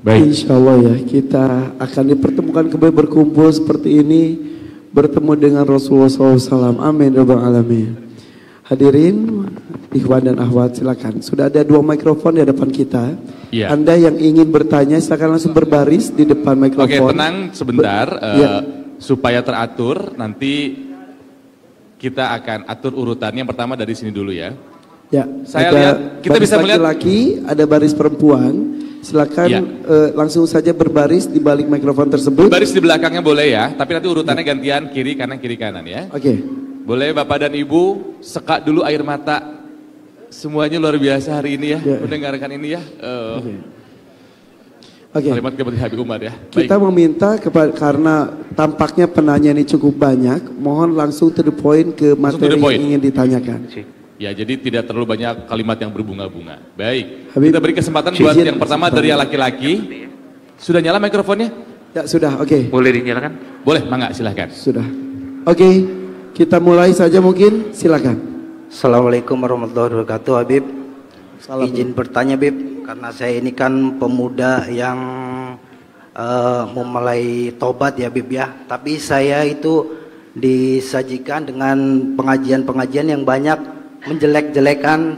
Baik. Insya Allah ya, kita akan dipertemukan kembali berkumpul seperti ini, bertemu dengan Rasulullah SAW. Amin ya rabbal alamin. Hadirin, ikhwan dan akhwat, silakan. Sudah ada 2 mikrofon di hadapan kita. Ya. Anda yang ingin bertanya, silakan langsung berbaris di depan mikrofon. Oke, tenang sebentar, supaya teratur. Nanti kita akan atur urutannya. Yang pertama dari sini dulu ya. Ya, saya ada lihat kita baris bisa melihat laki-laki, ada baris perempuan. Silakan ya. Langsung saja berbaris di balik mikrofon tersebut. Baris di belakangnya boleh ya, tapi nanti urutannya gantian kiri kanan ya. Oke. Boleh Bapak dan Ibu sekak dulu air mata. Semuanya luar biasa hari ini ya, mendengarkan ini ya. Oke. Kalimat kepada Habib Umar ya. Kita meminta karena tampaknya penanya ini cukup banyak, mohon langsung to the point ke materi yang ingin ditanyakan. Ya, jadi tidak terlalu banyak kalimat yang berbunga-bunga. Baik, Habib, kita beri kesempatan buat yang pertama dari yang laki-laki. Sudah nyala mikrofonnya? Ya, sudah, oke. Boleh dinyalakan? Boleh, mangga, silahkan. Sudah. Oke, kita mulai saja mungkin, silakan. Assalamualaikum warahmatullahi wabarakatuh, Habib. Salam. Izin bertanya, Habib, karena saya ini kan pemuda yang memulai tobat ya, Habib ya. Tapi saya itu disajikan dengan pengajian-pengajian yang banyak menjelek-jelekan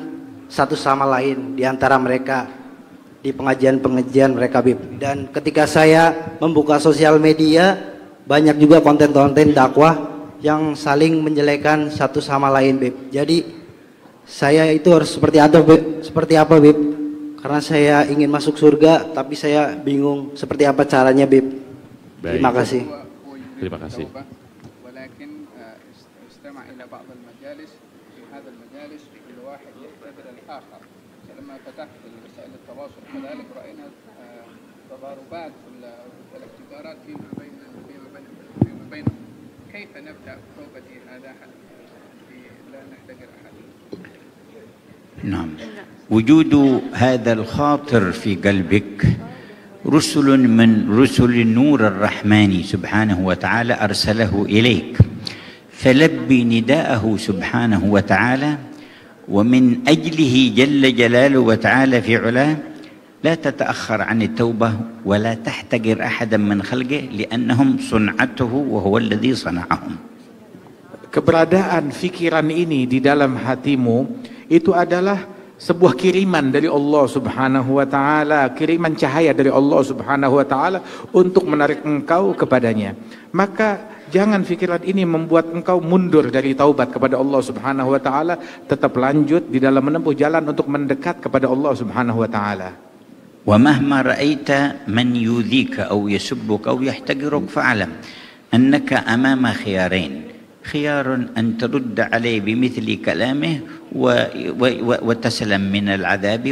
satu sama lain di antara mereka di pengajian-pengajian mereka, Habib. Dan ketika saya membuka sosial media, banyak juga konten-konten dakwah yang saling menjelekan satu sama lain, Bib. Jadi saya itu harus seperti apa, Bib? Karena saya ingin masuk surga, tapi saya bingung seperti apa caranya, Bib. Terima kasih. Terima kasih. نعم وجود هذا الخاطر في قلبك رسل من رسل النور الرحمن سبحانه وتعالى أرسله إليك فلبي نداءه سبحانه وتعالى ومن أجله جل جلاله وتعالى في علاه لا تتأخر عن التوبة ولا تحتقر أحدا من خلقه لأنهم صنعته وهو الذي صنعهم. Keberadaan fikiran ini di dalam hatimu itu adalah sebuah kiriman dari Allah Subhanahu wa taala, kiriman cahaya dari Allah Subhanahu wa taala untuk menarik engkau kepadanya. Maka jangan fikiran ini membuat engkau mundur dari taubat kepada Allah Subhanahu wa taala, tetap lanjut di dalam menempuh jalan untuk mendekat kepada Allah Subhanahu wa taala. ومهما رأيت من يؤذيك أو يسبك أو يحتقرك فاعلم أنك أمام خيارين. خيار أن ترد عليه بمثل كلامه وتسلم من العذاب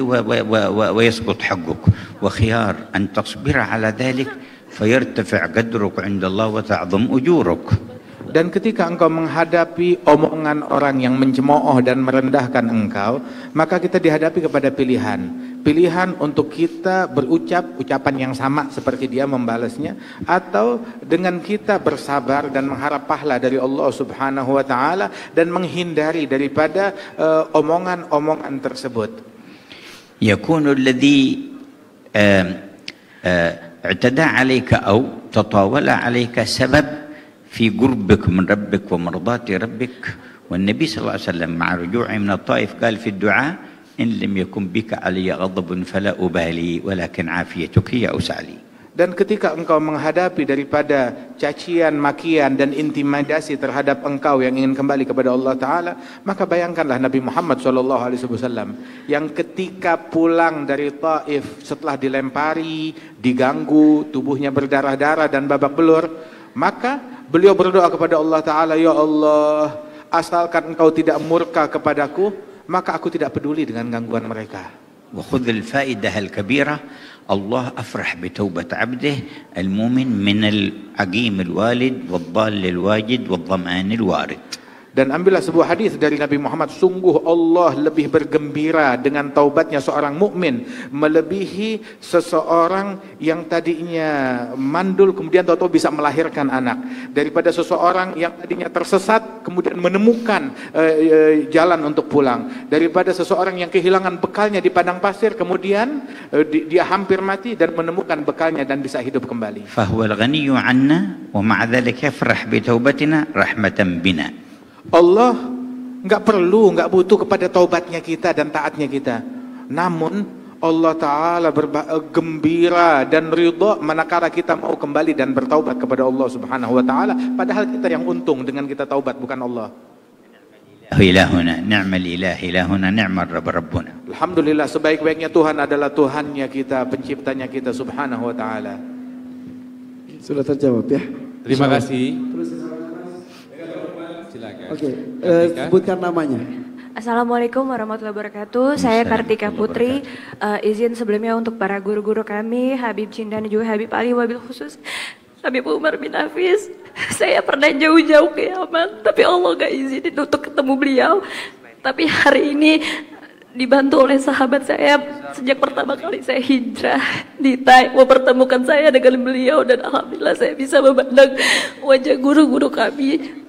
ويسقط حقك وخيار أن تصبر على ذلك فيرتفع قدرك عند الله وتعظم أجورك. Dan ketika engkau menghadapi omongan orang yang mencemooh dan merendahkan engkau, maka kita dihadapi kepada pilihan. Pilihan untuk kita berucap ucapan yang sama seperti dia membalasnya, atau dengan kita bersabar dan mengharap pahala dari Allah Subhanahu wa taala dan menghindari daripada omongan-omongan tersebut. يكون الذي اعتدى عليك أو تطاول عليك سبب في قربك من ربك ومرضاة ربك. والنبي صلى الله عليه وسلم مع رجوعه من الطائف قال في الدعاء إن لم يكن بك علي غضب فلا أبالي ولكن عافيتك هي أوسع لي. Dan ketika engkau menghadapi daripada cacian, makian dan intimidasi terhadap engkau yang ingin kembali kepada Allah Ta'ala, maka bayangkanlah Nabi Muhammad SAW yang ketika pulang dari Taif setelah dilempari, diganggu, tubuhnya berdarah-darah dan babak belur, maka beliau berdoa kepada Allah Ta'ala, ya Allah, asalkan engkau tidak murka kepadaku, maka aku tidak peduli dengan gangguan mereka. وخذ الفائدة الكبيرة الله أفرح بتوبة عبده المؤمن من العقيم الوالد والضال الواجد والظمآن الوارد. Dan ambillah sebuah hadis dari Nabi Muhammad, sungguh Allah lebih bergembira dengan taubatnya seorang mukmin melebihi seseorang yang tadinya mandul kemudian tahu-tahu bisa melahirkan anak, daripada seseorang yang tadinya tersesat kemudian menemukan jalan untuk pulang, daripada seseorang yang kehilangan bekalnya di padang pasir kemudian dia hampir mati dan menemukan bekalnya dan bisa hidup kembali. Fahuwal ghaniyyu 'anna wa ma'a dzalika yafrah bi taubatina rahmatan bina. Allah nggak perlu, nggak butuh kepada taubatnya kita dan taatnya kita. Namun Allah Ta'ala gembira dan ridha manakala kita mau kembali dan bertaubat kepada Allah Subhanahu wa Ta'ala. Padahal kita yang untung dengan kita taubat, bukan Allah. Ilahuna ni'mal ilah ilahuna ni'mal rabb rabbuna. Alhamdulillah, sebaik-baiknya Tuhan adalah Tuhannya kita, penciptanya kita Subhanahu wa Ta'ala. Sudah terjawab ya. Terima kasih. Oke, sebutkan namanya. Assalamualaikum warahmatullahi wabarakatuh. Saya Kartika Putri. Izin sebelumnya untuk para guru-guru kami, Habib Cindan dan juga Habib Ali, wabil khusus Habib Umar bin Hafiz. Saya pernah jauh-jauh ke Yaman, tapi Allah gak izinin untuk ketemu beliau. Tapi hari ini dibantu oleh sahabat saya sejak pertama kali saya hijrah di Thai, mempertemukan saya dengan beliau, dan alhamdulillah saya bisa memandang wajah guru-guru kami.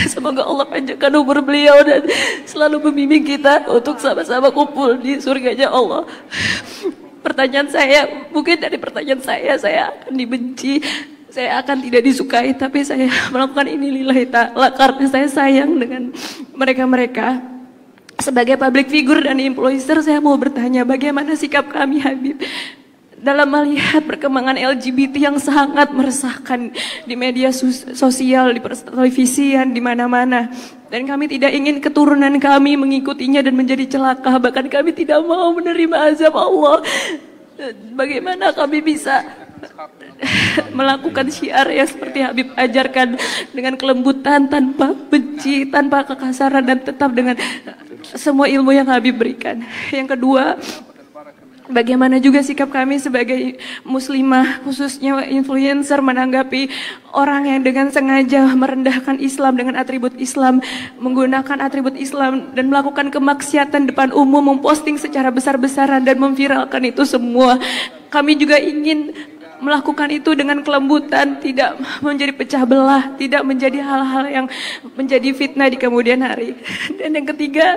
Semoga Allah panjangkan umur beliau dan selalu membimbing kita untuk sama-sama kumpul di surganya Allah. Pertanyaan saya, mungkin dari pertanyaan saya akan dibenci, saya akan tidak disukai, tapi saya melakukan ini lillahi ta'ala karena saya sayang dengan mereka-mereka. Sebagai public figure dan influencer, saya mau bertanya, bagaimana sikap kami Habib dalam melihat perkembangan LGBT yang sangat meresahkan di media sosial, di televisian, di mana-mana. Dan kami tidak ingin keturunan kami mengikutinya dan menjadi celaka. Bahkan kami tidak mau menerima azab Allah. Bagaimana kami bisa melakukan syiar yang seperti Habib ajarkan, dengan kelembutan, tanpa benci, tanpa kekasaran, dan tetap dengan semua ilmu yang Habib berikan. Yang kedua, bagaimana juga sikap kami sebagai muslimah, khususnya influencer, menanggapi orang yang dengan sengaja merendahkan Islam dengan atribut Islam, menggunakan atribut Islam dan melakukan kemaksiatan depan umum, memposting secara besar-besaran dan memviralkan itu semua. Kami juga ingin melakukan itu dengan kelembutan, tidak menjadi pecah belah, tidak menjadi hal-hal yang menjadi fitnah di kemudian hari. Dan yang ketiga,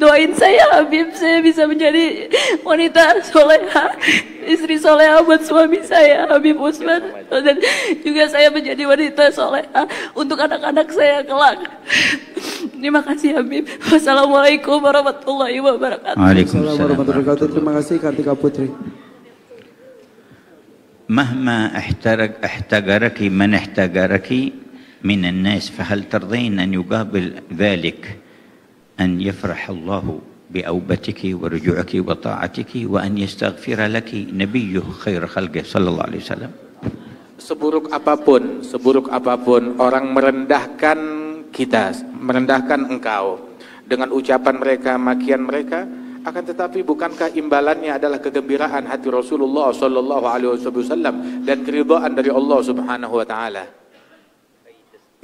doain saya Habib, saya bisa menjadi wanita soleha, istri soleha buat suami saya Habib Usman, dan juga saya menjadi wanita soleha untuk anak-anak saya kelak. Terima kasih Habib. Wassalamualaikum warahmatullahi wabarakatuh. Waalaikumsalam warahmatullahi wabarakatuh. Terima kasih Kartika Putri. مهما احتقرك من احتقرك من الناس فهل ترضين أن يقابل ذلك أن يفرح الله بأوبتك ورجوعك وطاعتك وأن يستغفر لك نبيه خير خلقه صلى الله عليه وسلم. Seburuk apapun orang merendahkan kita, merendahkan engkau dengan ucapan mereka, makian mereka, akan tetapi bukankah imbalannya adalah kegembiraan hati Rasulullah sallallahu alaihi wasallam dan keridhaan dari Allah Subhanahu wa taala.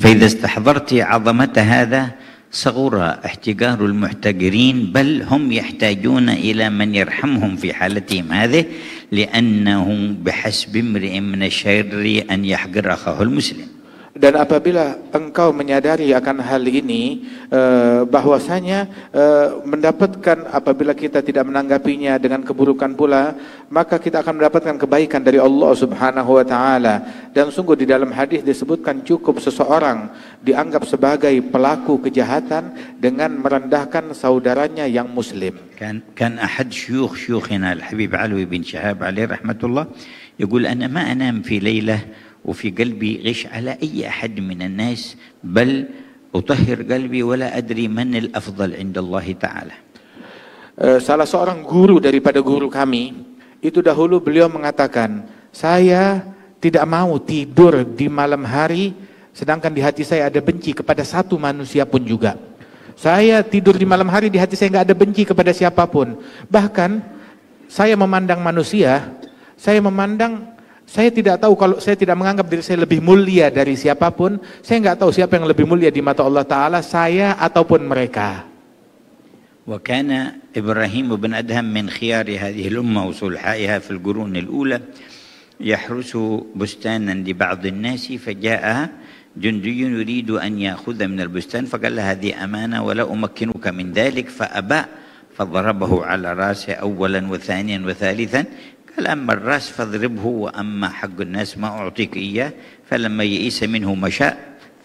فإذا استحضرت عظمة هذا صغر احتقار المحتقرين، بل هم يحتاجون إلى من يرحمهم في حالتهم هذه، لأنه بحسب امرئ من الشر أن يحقر أخاه المسلم. Dan apabila engkau menyadari akan hal ini, bahwasanya mendapatkan, apabila kita tidak menanggapinya dengan keburukan pula, maka kita akan mendapatkan kebaikan dari Allah Subhanahu wa taala. Dan sungguh di dalam hadis disebutkan cukup seseorang dianggap sebagai pelaku kejahatan dengan merendahkan saudaranya yang muslim. كان أحد شيوخنا الحبيب علوي بن شهاب عليه رحمة الله يقول أنا ما أنام في ليلة وفي قلبي غش على أي أحد من الناس، بل أطهر قلبي ولا أدري من الأفضل عند الله تعالى. Salah seorang guru daripada guru kami, itu dahulu beliau mengatakan, saya tidak mau tidur di malam hari, sedangkan di hati saya ada benci kepada satu manusia pun juga. Saya tidur di malam hari, di hati saya nggak ada benci kepada siapapun. Bahkan saya memandang manusia, saya memandang Saya tidak tahu, kalau saya tidak menganggap diri saya lebih mulia dari siapapun, saya nggak tahu siapa yang lebih mulia di mata Allah Ta'ala, saya ataupun mereka. وكان إبراهيم بن أدهم من خيار هذه الأمة وصلحائها في القرون الأولى يحرس بستانا لبعض الناس، فجاء جندي يريد أن يأخذ من البستان فقال له هذه أمانة ولا أمكنك من ذلك، فأبى فضربه على رأسه أولا وثانيا وثالثا، قال أما الرأس فاضربه وأما حق الناس ما أعطيك إياه. فلما يئس منه مشى،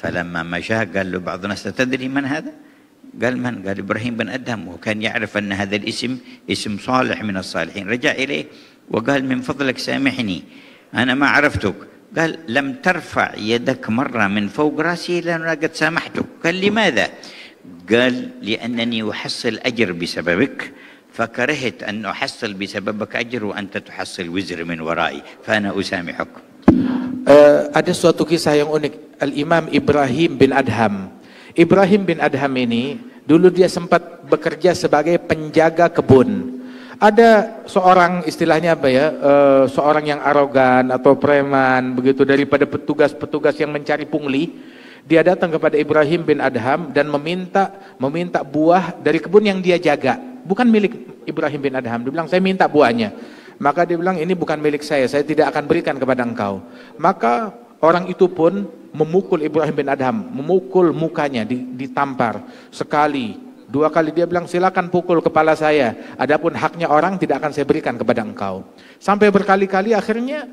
فلما مشى قال له بعض الناس تدري من هذا؟ قال من؟ قال إبراهيم بن أدهم، وكان يعرف أن هذا الاسم اسم صالح من الصالحين. رجع إليه وقال من فضلك سامحني أنا ما عرفتك. قال لم ترفع يدك مرة من فوق رأسي لأن قد سامحتك. قال لماذا؟ قال لأنني أحصل أجر بسببك، فكرهت أن أحصل بسببك أجر وأنت تحصل وزر من ورائي، فأنا أسامحك. Ada suatu kisah yang unik. Al-Imam Ibrahim bin Adham. Ibrahim bin Adham ini dulu dia sempat bekerja sebagai penjaga kebun. Ada seorang, istilahnya apa ya, seorang yang arogan atau preman begitu, daripada petugas-petugas yang mencari pungli. Dia datang kepada Ibrahim bin Adham dan meminta buah dari kebun yang dia jaga. Bukan milik Ibrahim bin Adham. Dia bilang, saya minta buahnya. Maka dia bilang, ini bukan milik saya tidak akan berikan kepada engkau. Maka orang itu pun memukul Ibrahim bin Adham, memukul mukanya, ditampar sekali, dua kali. Dia bilang, silakan pukul kepala saya, adapun haknya orang tidak akan saya berikan kepada engkau. Sampai berkali-kali, akhirnya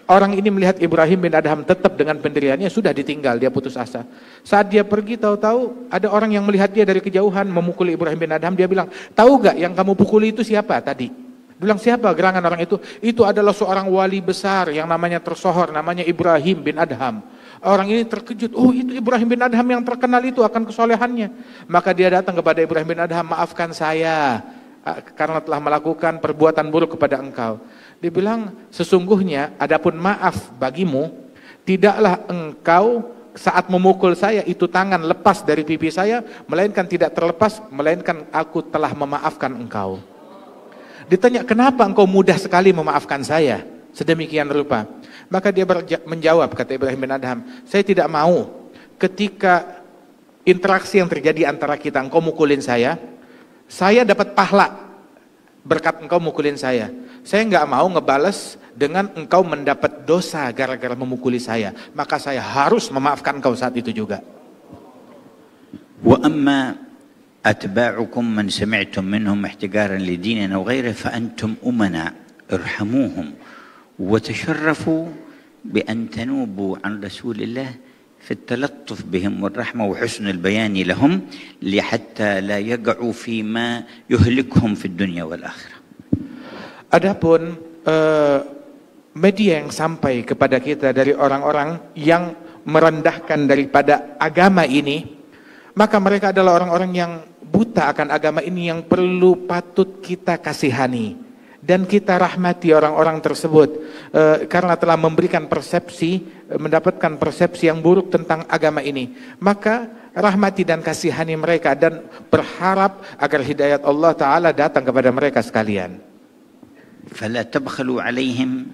orang ini melihat Ibrahim bin Adham tetap dengan pendiriannya, sudah ditinggal, dia putus asa. Saat dia pergi, tahu-tahu ada orang yang melihat dia dari kejauhan memukul Ibrahim bin Adham. Dia bilang, tahu gak yang kamu pukuli itu siapa tadi? Dia bilang, siapa gerangan orang itu? Itu adalah seorang wali besar yang namanya tersohor, namanya Ibrahim bin Adham. Orang ini terkejut, oh itu Ibrahim bin Adham yang terkenal itu akan kesolehannya. Maka dia datang kepada Ibrahim bin Adham, maafkan saya karena telah melakukan perbuatan buruk kepada engkau. Dia bilang, sesungguhnya adapun maaf bagimu, tidaklah engkau saat memukul saya itu tangan lepas dari pipi saya, melainkan tidak terlepas, melainkan aku telah memaafkan engkau. Ditanya, kenapa engkau mudah sekali memaafkan saya sedemikian rupa? Maka dia menjawab, kata Ibrahim bin Adham, saya tidak mau ketika interaksi yang terjadi antara kita, engkau mukulin saya dapat pahala berkat engkau mukulin saya. Saya nggak mau ngebales dengan engkau mendapat dosa gara-gara memukuli saya. Maka saya harus memaafkan engkau saat itu juga. Wa amma atba'ukum man sami'tum minhum ihtigaran lidinin aw ghairihi fa antum umana irhamuhum wa tasharrafu بأن تنوبوا عن رسول الله في التلطف بهم والرحمة وحسن البيان لهم لحتى لا يقعوا فيما يهلكهم في الدنيا والآخرة. Adapun media yang sampai kepada kita dari orang-orang yang merendahkan daripada agama ini, maka mereka adalah orang-orang yang buta akan agama ini, yang perlu patut kita kasihani dan kita rahmati orang-orang tersebut karena telah memberikan persepsi, mendapatkan persepsi yang buruk tentang agama ini. Maka rahmati dan kasihani mereka dan berharap agar hidayat Allah Ta'ala datang kepada mereka sekalian. فلا تبخلوا عليهم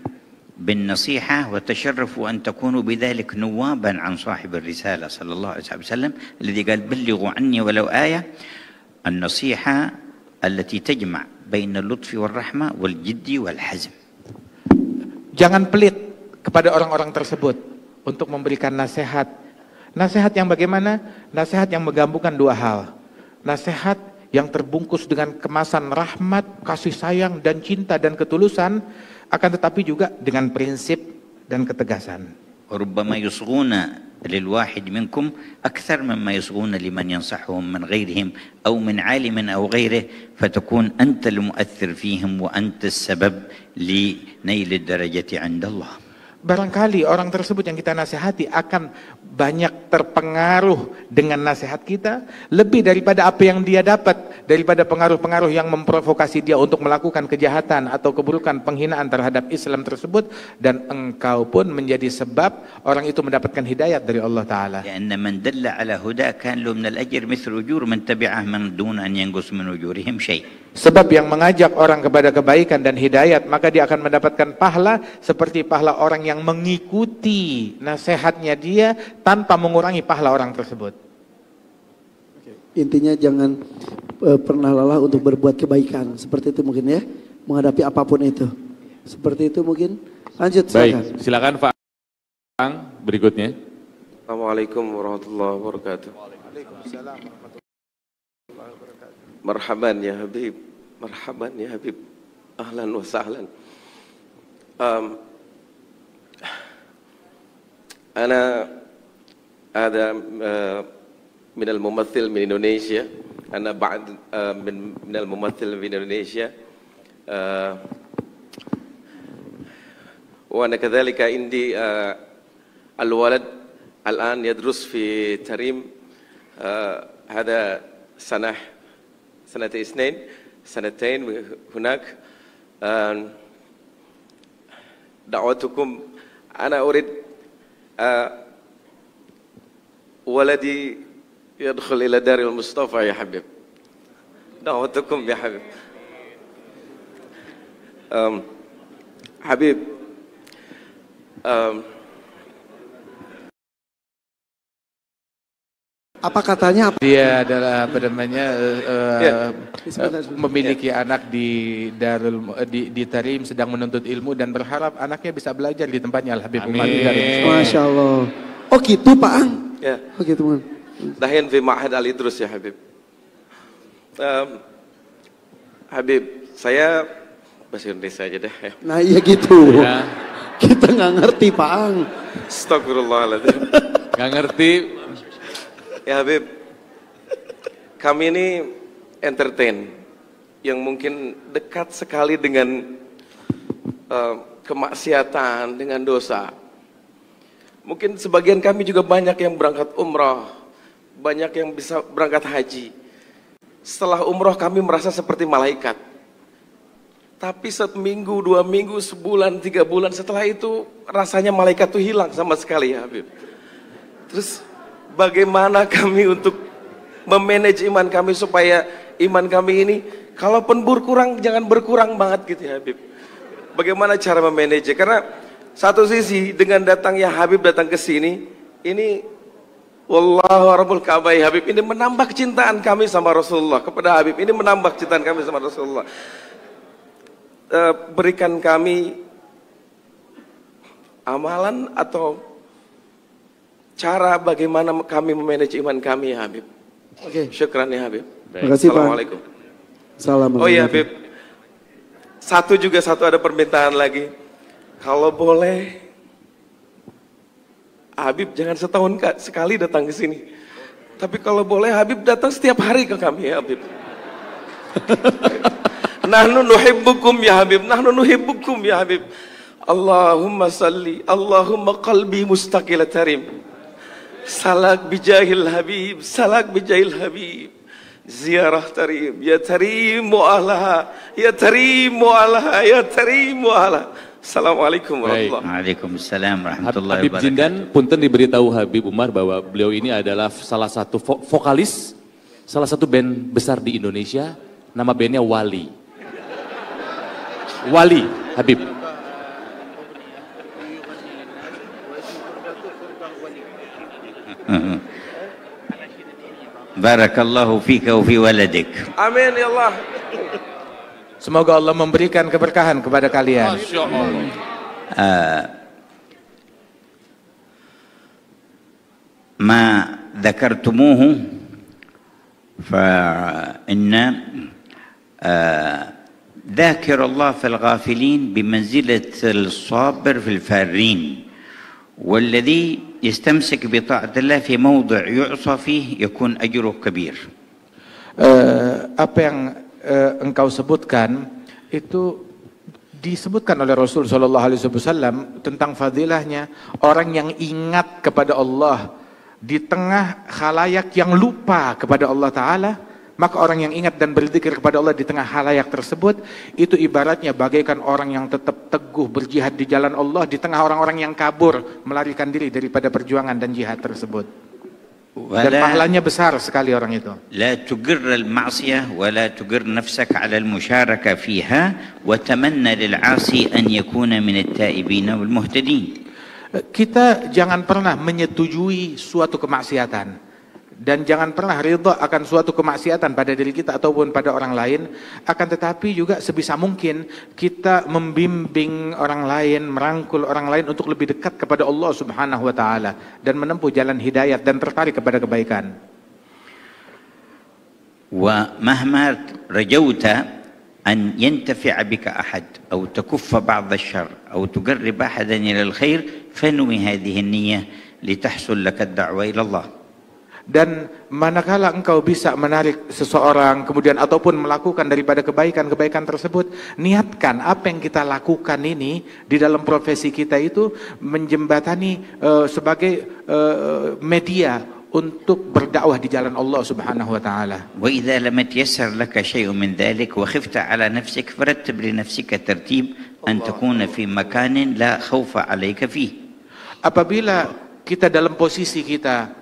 بالنصيحة وتشرفوا أن تكونوا بذلك نوابا عن صاحب الرسالة صلى الله عليه وسلم الذي قال بلغوا عني ولو آية. النصيحة التي تجمع بين اللطف والرحمة والجد والحزم. Jangan pelit kepada orang-orang tersebut untuk memberikan nasihat. Nasihat yang bagaimana? Nasihat yang menggabungkan dua hal. Nasihat yang terbungkus dengan kemasan rahmat, kasih sayang dan cinta dan ketulusan, akan tetapi juga dengan prinsip dan ketegasan. وربما يصغون للواحد منكم أكثر مما يصغون لمن ينصحهم من غيرهم أو من عالم أو غيره، فتكون أنت المؤثر فيهم وأنت السبب لنيل الدرجة عند الله. barangkali orang tersebut yang kita nasihati akan banyak terpengaruh dengan nasihat kita lebih daripada apa yang dia dapat daripada pengaruh-pengaruh yang memprovokasi dia untuk melakukan kejahatan atau keburukan penghinaan terhadap Islam tersebut, dan engkau pun menjadi sebab orang itu mendapatkan hidayat dari Allah Ta'ala. لأن من دل على هدى كان له من الأجر مثل أجور من تبعه من دون أن ينقص من أجورهم شيء. Sebab yang mengajak orang kepada kebaikan dan hidayat, maka dia akan mendapatkan pahala seperti pahala orang yang mengikuti nasihatnya dia tanpa mengurangi pahala orang tersebut. Intinya jangan pernah lelah untuk berbuat kebaikan. Seperti itu mungkin ya, menghadapi apapun itu. Seperti itu mungkin. Lanjut silakan. Baik, silakan Pak berikutnya. Assalamualaikum warahmatullahi wabarakatuh. Waalaikumsalam warahmatullahi wabarakatuh. Marhaban ya Habib, marhaban ya Habib, ahlan wa sahlan. أنا هذا من الممثل من إندونيسيا. أنا بعد من الممثل من إندونيسيا، وأنا كذلك عندي الولد الآن يدرس في تريم، هذا سنتين هناك. دعوتكم، أنا أريد ولدي يدخل إلى دار المصطفى يا حبيب، دعوتكم يا حبيب. حبيب Apa katanya? Dia adalah apa namanya memiliki anak di di Tarim, sedang menuntut ilmu dan berharap anaknya bisa belajar di tempatnya Al Habib Umar. Masya Allah. Oh gitu Pak Ang. Ya. Oh gitu man. دحين في معهد Al Idrus ya Habib. Habib, saya bahasa Indonesia aja deh ya. Nah iya gitu. Ya. Kita nggak ngerti Pak Ang. Astagfirullahaladzim. Nggak ngerti. Ya Habib, kami ini entertain yang mungkin dekat sekali dengan kemaksiatan, dengan dosa. Mungkin sebagian kami juga banyak yang berangkat umrah, banyak yang bisa berangkat haji. Setelah umrah kami merasa seperti malaikat. Tapi seminggu, 2 minggu, sebulan, 3 bulan setelah itu rasanya malaikat itu hilang sama sekali ya Habib. Terus bagaimana kami untuk memanage iman kami supaya iman kami ini kalaupun berkurang jangan berkurang banget gitu ya Habib. Bagaimana cara memanage? Karena satu sisi dengan datangnya Habib datang ke sini, ini wallahu rabbul Ka'bah ya Habib, ini menambah kecintaan kami sama Rasulullah kepada Habib. Ini menambah kecintaan kami sama Rasulullah. Berikan kami amalan atau cara bagaimana kami memanage iman kami ya Habib. Oke. Syukran ya Habib. Terima kasih Pak. Assalamualaikum. Salam. Oh iya Habib. Satu ada permintaan lagi. Kalau boleh Habib jangan setahun sekali datang ke sini. Tapi kalau boleh Habib datang setiap hari ke kami ya Habib. Nahnu nuhibbukum ya Habib. Nahnu nuhibbukum ya Habib. Allahumma salli, Allahumma qalbi mustaqil tarim. Salak bijahil Habib, salak bijahil Habib. Ziarah tarim, ya tarim mu'alaha, ya tarim mu'alaha, ya tarim mu'alaha. Assalamualaikum warahmatullahi wabarakatuh. Waalaikumsalam warahmatullahi Habib wabarakatuh. Jindan, punten diberitahu Habib Umar bahwa beliau ini adalah salah satu vokalis, salah satu band besar di Indonesia, nama bandnya Wali. Wali, Habib. Barakallahu fika wa fi waladik. Amin ya Allah. Semoga Allah memberikan keberkahan kepada kalian. Masya Allah. ما ذكرتموه فإن ذاكر الله في الغافلين بمنزلة الصابر في الفارين، والذي يستمسك بطاعة الله في موضع يعصى فيه يكون أجره كبير. Apa yang engkau sebutkan itu Disebutkan oleh Rasul Shallallahu Alaihi Wasallam tentang fadilahnya orang yang ingat kepada Allah di tengah khalayak yang lupa kepada Allah Ta'ala, maka orang yang ingat dan berzikir kepada Allah di tengah khalayak tersebut, itu ibaratnya bagaikan orang yang tetap teguh berjihad di jalan Allah di tengah orang-orang yang kabur melarikan diri daripada perjuangan dan jihad tersebut. Dan pahalanya besar sekali orang itu. لا تجر المعصية ولا تجر نفسك على المشاركة فيها وتمنى للعاصي أن يكون من التائبين والمهتدين. Kita jangan pernah menyetujui suatu kemaksiatan dan jangan pernah ridha akan suatu kemaksiatan pada diri kita ataupun pada orang lain, akan tetapi juga sebisa mungkin kita membimbing orang lain, merangkul orang lain untuk lebih dekat kepada Allah Subhanahu wa taala dan menempuh jalan hidayat dan tertarik kepada kebaikan. Wa mahma rajauta an yantafi'a bika ahad atau takuffa ba'd asy-syarr atau tuqarrib ahadan ila al-khair fanwi hadhihi an-niyyah litahsul laka ad-da'wa ila Allah. Dan manakala engkau bisa menarik seseorang kemudian ataupun melakukan daripada kebaikan-kebaikan tersebut, niatkan apa yang kita lakukan ini di dalam profesi kita itu menjembatani sebagai media untuk berdakwah di jalan Allah Subhanahu wa taala. Wa idza lam yatayassar laka syai'un min dhalik wa khifta ala nafsik farattib li nafsika tartib an takuna fi makanin la khawfa 'alayka fihi. Apabila kita dalam posisi kita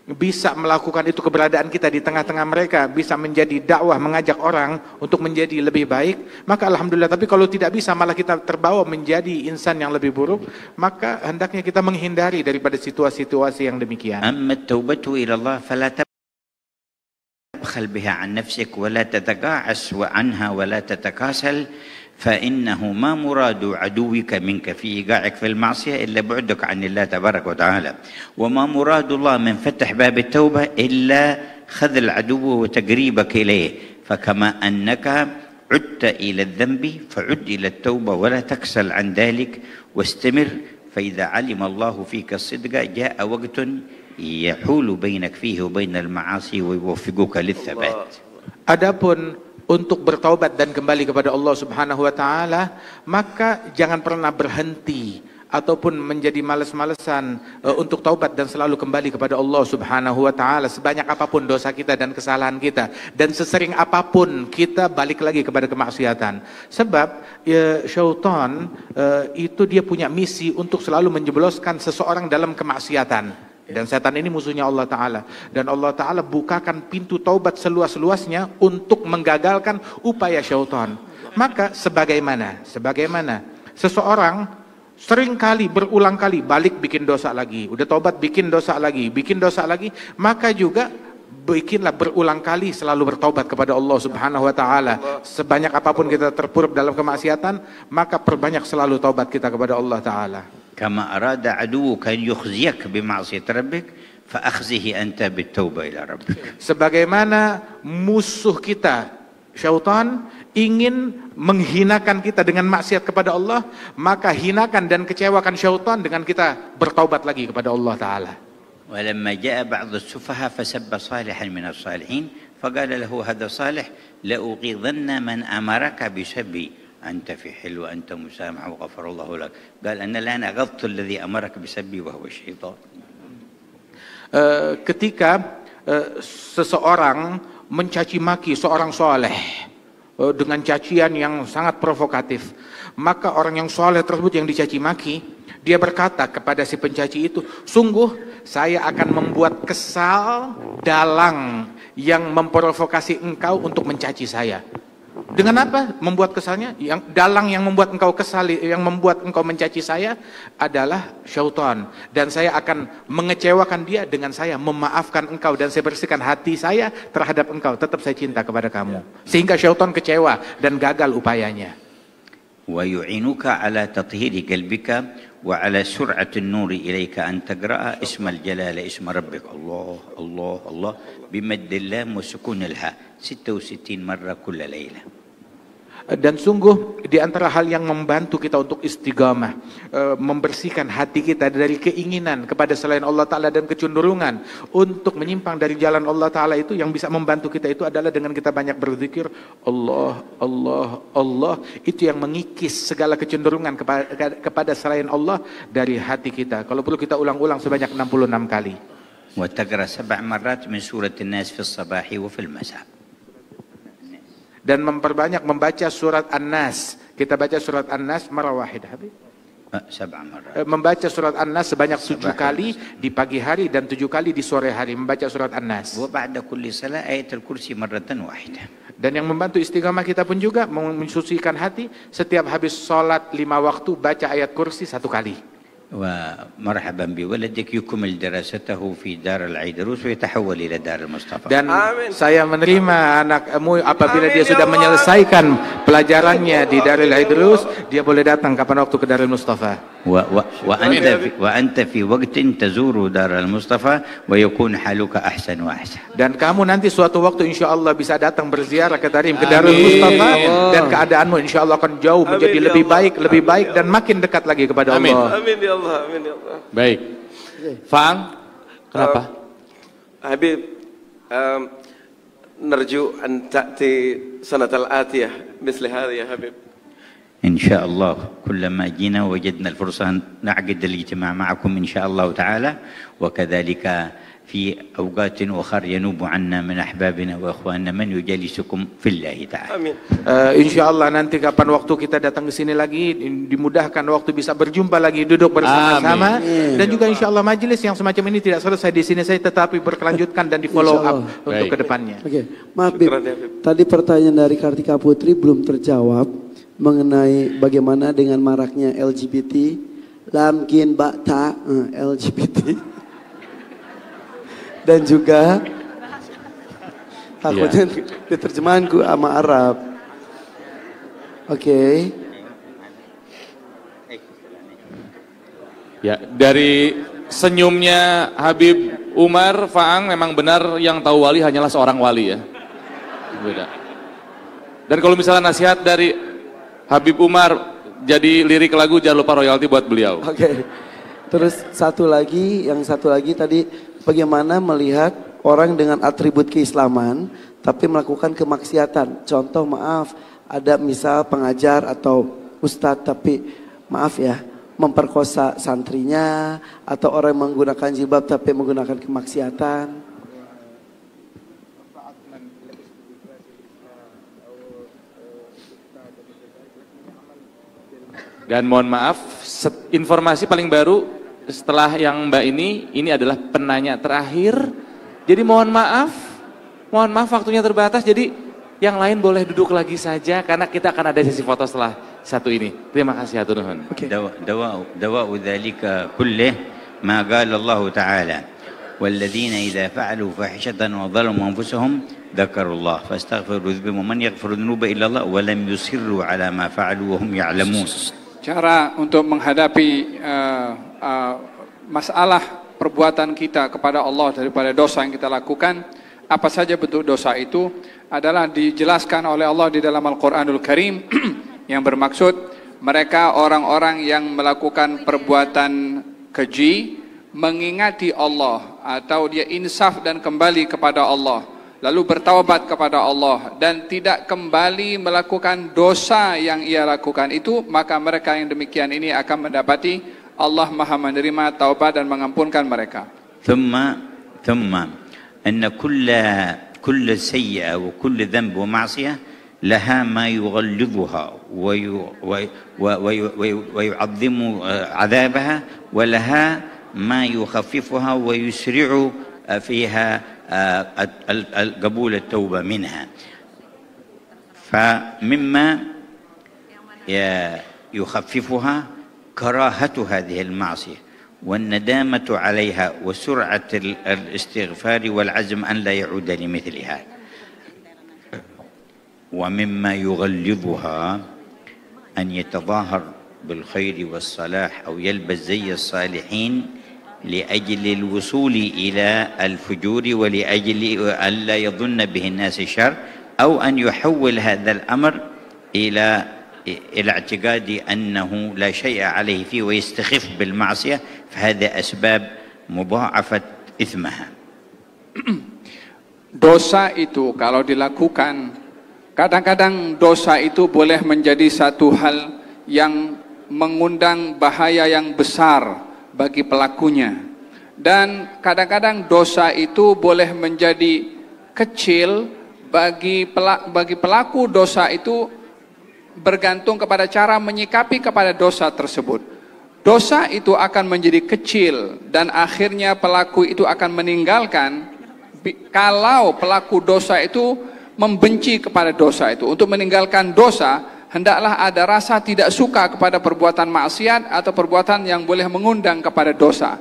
bisa melakukan itu, keberadaan kita di tengah-tengah mereka bisa menjadi dakwah, mengajak orang untuk menjadi lebih baik, maka alhamdulillah. Tapi kalau tidak bisa, malah kita terbawa menjadi insan yang lebih buruk, maka hendaknya kita menghindari daripada situasi-situasi yang demikian. Amma at-taubatu ila Allah fala tabkhal biha an nafsik wa la tataqa'as wa anha wa la tatakasal فإنه ما مراد عدوك منك في إيقاعك في المعصية إلا بعدك عن الله تبارك وتعالى، وما مراد الله من فتح باب التوبة إلا خذل عدوه وتقريبك إليه، فكما أنك عدت إلى الذنب فعد إلى التوبة ولا تكسل عن ذلك واستمر، فإذا علم الله فيك الصدق جاء وقت يحول بينك فيه وبين المعاصي ويوفقك للثبات. Adapun untuk bertaubat dan kembali kepada Allah Subhanahu wa taala, maka jangan pernah berhenti ataupun menjadi malas-malesan untuk taubat dan selalu kembali kepada Allah Subhanahu wa taala sebanyak apapun dosa kita dan kesalahan kita, dan sesering apapun kita balik lagi kepada kemaksiatan. Sebab syaitan itu dia punya misi untuk selalu menjebloskan seseorang dalam kemaksiatan. Dan setan ini musuhnya Allah Ta'ala. Dan Allah Ta'ala bukakan pintu taubat seluas-luasnya untuk menggagalkan upaya syaitan. Maka sebagaimana seseorang seringkali berulang kali balik bikin dosa lagi, udah taubat bikin dosa lagi, maka juga bikinlah berulang kali selalu bertaubat kepada Allah Subhanahu wa taala. Sebanyak apapun kita terpuruk dalam kemaksiatan, maka perbanyak selalu taubat kita kepada Allah Ta'ala. كما أراد عدوك أن يخزيك بمعصية ربك فأخزه أنت بالتوبة إلى ربك. Sebagaimana musuh kita syaitan ingin menghinakan kita dengan maksiat kepada Allah, maka hinakan dan kecewakan syaitan dengan kita bertaubat lagi kepada Allah Ta'ala. ولما جاء بعض السفهاء فسب صالحا من الصالحين فقال له هذا صالح لأغيظن من أمرك بسبي أنت في حل وأنت مسامح وغفر الله لك. قال أنا الآن أغضت الذي أمرك بسبي وهو الشيطان. Ketika seseorang mencaci maki seorang soleh dengan cacian yang sangat provokatif, maka orang yang soleh tersebut yang dicaci maki, dia berkata kepada si pencaci itu, sungguh saya akan membuat kesal dalang yang memprovokasi engkau untuk mencaci saya. Dengan apa membuat kesalnya? Yang dalang yang membuat engkau kesal, yang membuat engkau mencaci saya adalah syaitan, dan saya akan mengecewakan dia dengan saya memaafkan engkau, dan saya bersihkan hati saya terhadap engkau, tetap saya cinta kepada kamu, sehingga syaitan kecewa dan gagal upayanya. Wa yu'inuka ala tathhiri qalbika wa ala sur'ati an-nur ilayka an taqra'a ismal jalala isma rabbik Allah Allah Allah bimadd lam wa sukun al-ha 66 marrah kull layla. Dan sungguh di antara hal yang membantu kita untuk istiqamah, membersihkan hati kita dari keinginan kepada selain Allah Ta'ala dan kecenderungan untuk menyimpang dari jalan Allah Ta'ala, itu yang bisa membantu kita itu adalah dengan kita banyak berzikir Allah, Allah, Allah. Itu yang mengikis segala kecenderungan kepada selain Allah dari hati kita. Kalau perlu kita ulang-ulang sebanyak 66 kali. وتقرأ 7 مرات من سورة الناس في الصباح وفي المساء. Dan memperbanyak membaca surat An-Nas. Kita baca surat An-Nas marah wahidah, Habib. 7 مرات. Membaca surat An-Nas sebanyak 7 kali di pagi hari dan 7 kali di sore hari membaca surat An-Nas. وبعد كل صلاة آية الكرسي مرة واحدة. Dan yang membantu istiqamah kita pun juga mensucikan hati, setiap habis sholat 5 waktu baca ayat kursi 1 kali. ومرحبا بولدك يكمل دراسته في دار العيدروس ويتحول إلى دار المصطفى. Dan saya menerima anakmu apabila dia sudah menyelesaikan pelajarannya di Darul Aidrus, dia boleh datang kapan waktu ke Darul Mustafa. وأنت في وقت تزور دار المصطفى ويكون حالك أحسن وأحسن. Dan kamu nanti suatu waktu insya Allah bisa datang berziarah ke Tarim, ke Darul Mustafa, dan keadaanmu insya Allah akan jauh menjadi lebih baik dan makin dekat lagi kepada Allah. Amin ya Allah, amin ya Allah. Baik. Faang, kenapa? Habib, نرجو أن تأتي سنة الآتية مثل هذه يا حبيب. إن شاء الله كلما جينا وجدنا الفرصة نعقد الاجتماع معكم إن شاء الله تعالى، وكذلك في أوقات أخرى ينوب عنا من أحبابنا وإخواننا من يجالسكم في الله تعالى. Amin. Insya Allah nanti kapan waktu kita datang ke sini lagi, dimudahkan waktu bisa berjumpa lagi, duduk bersama-sama, dan juga insya Allah majelis yang semacam ini tidak selesai di sini saya, tetapi berkelanjutkan dan di follow up untuk kedepannya. Oke, maaf Bib, tadi pertanyaan dari Kartika Putri belum terjawab mengenai bagaimana dengan maraknya LGBT, lamkin bakta LGBT. Dan juga takutnya diterjemahanku sama Arab. Oke. Ya, dari senyumnya Habib Umar, Faang memang benar yang tahu wali hanyalah seorang wali ya. Beda. Dan kalau misalnya nasihat dari Habib Umar jadi lirik lagu, jangan lupa royalti buat beliau. Oke. Terus satu lagi tadi, bagaimana melihat orang dengan atribut keislaman tapi melakukan kemaksiatan. Contoh maaf, ada misal pengajar atau ustadz tapi maaf ya, memperkosa santrinya, atau orang yang menggunakan jilbab tapi menggunakan kemaksiatan. Dan mohon maaf, informasi paling baru setelah yang Mbak ini adalah penanya terakhir. Jadi mohon maaf waktunya terbatas. Jadi yang lain boleh duduk lagi saja karena kita akan ada sesi foto setelah satu ini. Terima kasih hatur nuhun. دواء ذلك كله ما قال الله تعالى والذين إذا فعلوا فاحشة وظلموا أنفسهم ذكروا الله فاستغفروا ذنوبهم ومن يغفر الذنوب إلا الله ولم يصروا على ما فعلوا وهم يعلمون. Cara untuk menghadapi masalah perbuatan kita kepada Allah daripada dosa yang kita lakukan, apa saja bentuk dosa itu adalah dijelaskan oleh Allah di dalam Al-Quranul Karim yang bermaksud mereka orang-orang yang melakukan perbuatan keji mengingati Allah atau dia insaf dan kembali kepada Allah, lalu bertaubat kepada Allah dan tidak kembali melakukan dosa yang ia lakukan itu, maka mereka yang demikian ini akan mendapati Allah Maha menerima taubat dan mengampunkan mereka. ثم أن كل سيئة وكل ذنب ومعصية لها ما يغلظها ويعظم عذابها ولها ما يخففها ويسرع فيها قبول التوبة منها. فمما يخففها كراهة هذه المعصية والندامة عليها وسرعة الاستغفار والعزم أن لا يعود لمثلها. ومما يغلظها أن يتظاهر بالخير والصلاح أو يلبس زي الصالحين لأجل الوصول إلى الفجور ولأجل أن لا يظن به الناس الشر، أو أن يحول هذا الأمر إلى اعتقاد أنه لا شيء عليه فيه ويستخف بالمعصية، فهذا أسباب مضاعفة إثمها. Dosa itu kalau dilakukan, kadang-kadang dosa itu boleh menjadi satu hal yang mengundang bahaya yang besar bagi pelakunya. Dan kadang-kadang dosa itu boleh menjadi kecil bagi pelaku dosa itu, bergantung kepada cara menyikapi kepada dosa tersebut. Dosa itu akan menjadi kecil dan akhirnya pelaku itu akan meninggalkan kalau pelaku dosa itu membenci kepada dosa itu. Untuk meninggalkan dosa, hendaklah ada rasa tidak suka kepada perbuatan maksiat atau perbuatan yang boleh mengundang kepada dosa.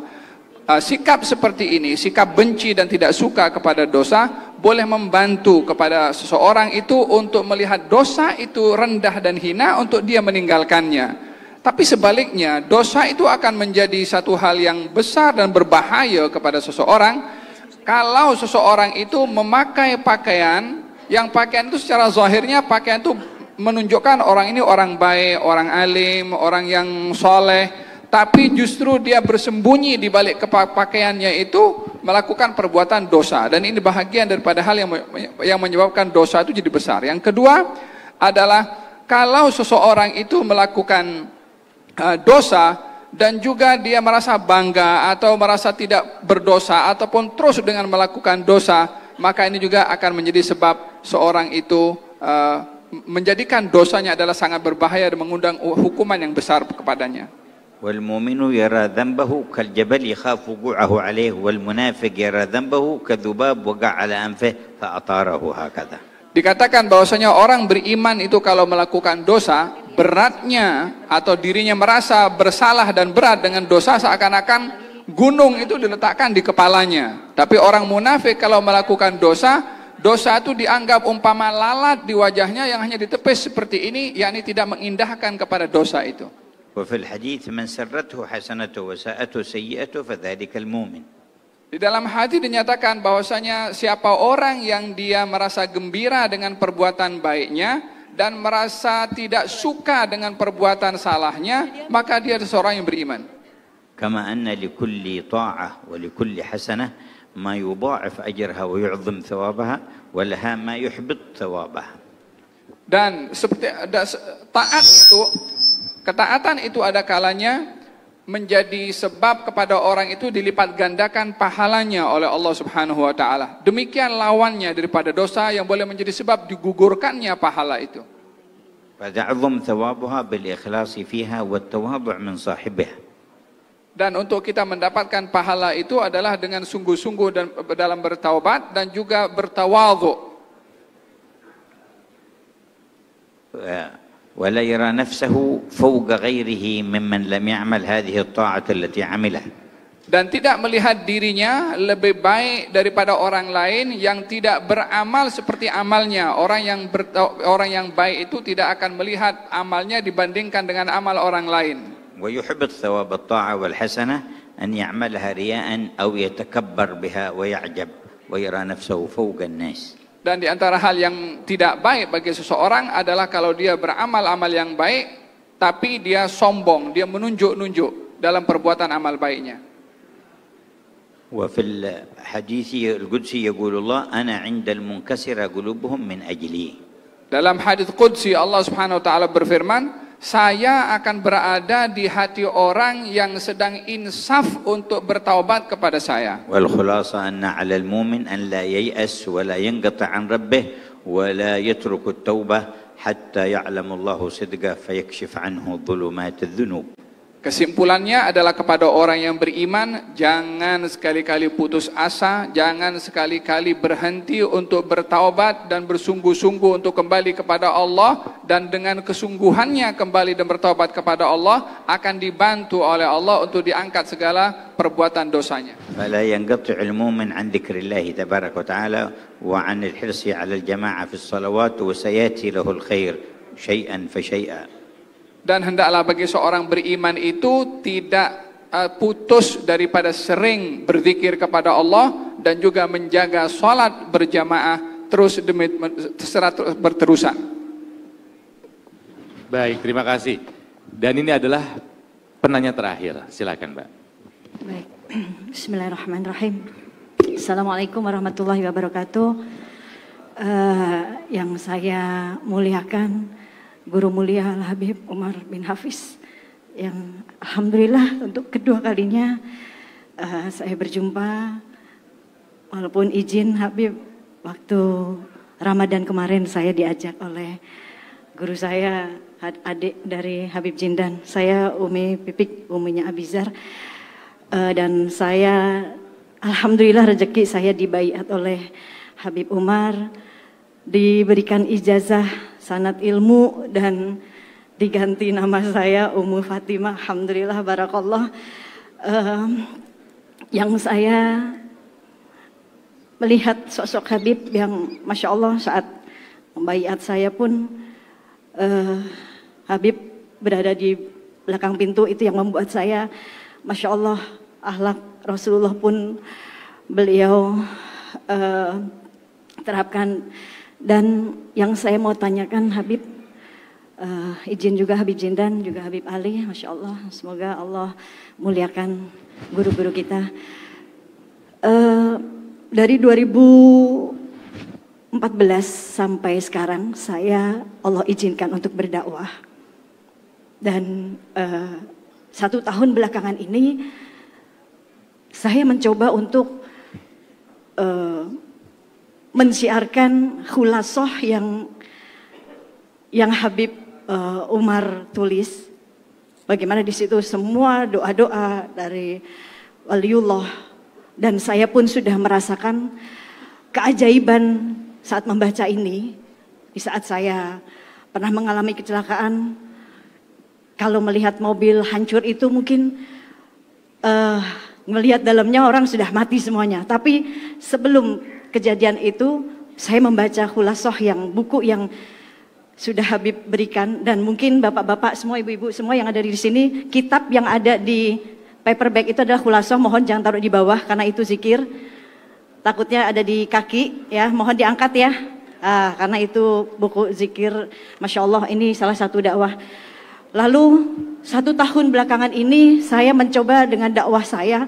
Sikap seperti ini, sikap benci dan tidak suka kepada dosa, boleh membantu kepada seseorang itu untuk melihat dosa itu rendah dan hina untuk dia meninggalkannya. Tapi sebaliknya, dosa itu akan menjadi satu hal yang besar dan berbahaya kepada seseorang kalau seseorang itu memakai pakaian, yang pakaian itu secara zahirnya pakaian itu menunjukkan orang ini orang baik, orang alim, orang yang soleh, tapi justru dia bersembunyi di balik pakaiannya itu melakukan perbuatan dosa. Dan ini bahagian daripada hal yang menyebabkan dosa itu jadi besar. Yang kedua adalah kalau seseorang itu melakukan dosa dan juga dia merasa bangga atau merasa tidak berdosa ataupun terus dengan melakukan dosa, maka ini juga akan menjadi sebab seorang itu menjadikan dosanya adalah sangat berbahaya dan mengundang hukuman yang besar kepadanya. والمؤمن يرى ذنبه كالجبل يخاف وقوعه عليه والمنافق يرى ذنبه كذباب وقع على أنفه فأطاره هكذا. Dikatakan bahwasanya orang beriman itu kalau melakukan dosa, beratnya atau dirinya merasa bersalah dan berat dengan dosa seakan-akan gunung itu diletakkan di kepalanya. Tapi orang munafik kalau melakukan dosa, dosa itu dianggap umpama lalat di wajahnya yang hanya ditepis seperti ini, yakni tidak mengindahkan kepada dosa itu. وفي الحديث من سرته حسنته وساءته سيئته فذلك المؤمن. Di dalam hadis dinyatakan bahwasanya siapa orang yang dia merasa gembira dengan perbuatan baiknya dan merasa tidak suka dengan perbuatan salahnya, maka dia seorang yang beriman. كما أن لكل طاعة ولكل حسنة ما يضاعف أجرها ويعظم ثوابها ولها ما يحبط ثوابها. Dan seperti taat itu, ketaatan itu ada kalanya menjadi sebab kepada orang itu dilipat gandakan pahalanya oleh Allah Subhanahu wa taala. Demikian lawannya daripada dosa yang boleh menjadi sebab digugurkannya pahala itu. فتعظم ثوابها بالإخلاص فيها والتواضع من صاحبها. Dan untuk kita mendapatkan pahala itu adalah dengan sungguh-sungguh dan dalam bertaubat dan juga bertawadhu. ولا يرى نفسه فوق غيره ممن لم يعمل هذه الطاعة التي عملها. Dan tidak melihat dirinya lebih baik daripada orang lain yang tidak beramal seperti amalnya. Orang yang baik itu tidak akan melihat amalnya dibandingkan dengan amal orang lain. ويحبط ثواب الطاعة والحسنة أن يعملها رياء أو يتكبر بها ويعجب ويرى نفسه فوق الناس. Dan di antara hal yang tidak baik bagi seseorang adalah kalau dia beramal-amal yang baik, tapi dia sombong, dia menunjuk-nunjuk dalam perbuatan amal baiknya. وفي الحديث القدسي يقول الله أنا عند المنكسر قلوبهم من أجلي. Dalam hadits qudsi Allah Subhanahu wa taala berfirman, saya akan berada di hati orang yang sedang insaf untuk bertaubat kepada saya. والخلاصة أن على المؤمن أن لا ييأس ولا ينقطع عن ربه ولا يترك التوبة حتى يعلم الله صدقه فيكشف عنه ظلمات الذنوب. Kesimpulannya adalah kepada orang yang beriman, jangan sekali-kali putus asa, jangan sekali-kali berhenti untuk bertaubat dan bersungguh-sungguh untuk kembali kepada Allah, dan dengan kesungguhannya kembali dan bertaubat kepada Allah akan dibantu oleh Allah untuk diangkat segala perbuatan dosanya. فلا ينقطع المؤمن عن ذكر الله تبارك وتعالى وعن الحرص على الجماعة في الصلوات وسيأتي له الخير شيئا فشيئا. Dan hendaklah bagi seorang beriman itu tidak putus daripada sering berzikir kepada Allah dan juga menjaga salat berjamaah terus berterusan. Baik, terima kasih. Dan ini adalah penanya terakhir. Silakan, Mbak. Baik. Bismillahirrahmanirrahim. Assalamualaikum warahmatullahi wabarakatuh. Yang saya muliakan Guru Mulia Al-Habib Umar bin Hafiz, yang alhamdulillah untuk kedua kalinya saya berjumpa. Walaupun izin Habib, waktu Ramadan kemarin saya diajak oleh guru saya, adik dari Habib Jindan. Saya Umi Pipik, uminya Abizar. Dan saya alhamdulillah rezeki saya dibaiat oleh Habib Umar, diberikan ijazah sanad ilmu dan diganti nama saya Ummu Fatimah. Alhamdulillah, barakallah. Yang saya melihat sosok Habib yang Masya Allah saat membaiat saya pun Habib berada di belakang pintu, itu yang membuat saya Masya Allah, akhlak Rasulullah pun beliau terapkan. Dan yang saya mau tanyakan Habib, izin juga Habib Jindan, juga Habib Ali, Masya Allah, semoga Allah muliakan guru-guru kita. Dari 2014 sampai sekarang saya Allah izinkan untuk berdakwah. Dan 1 tahun belakangan ini saya mencoba untuk mensiarkan khulasoh yang Habib Umar tulis. Bagaimana di situ semua doa-doa dari waliullah. Dan saya pun sudah merasakan keajaiban saat membaca ini. Di saat saya pernah mengalami kecelakaan, kalau melihat mobil hancur itu mungkin melihat dalamnya orang sudah mati semuanya. Tapi sebelum kejadian itu saya membaca khulasoh, yang buku yang sudah Habib berikan. Dan mungkin bapak-bapak semua, ibu-ibu semua yang ada di sini, kitab yang ada di paperback itu adalah khulasoh. Mohon jangan taruh di bawah karena itu zikir. Takutnya ada di kaki ya, mohon diangkat ya. Karena itu buku zikir. Masya Allah, ini salah satu dakwah. Lalu 1 tahun belakangan ini saya mencoba dengan dakwah saya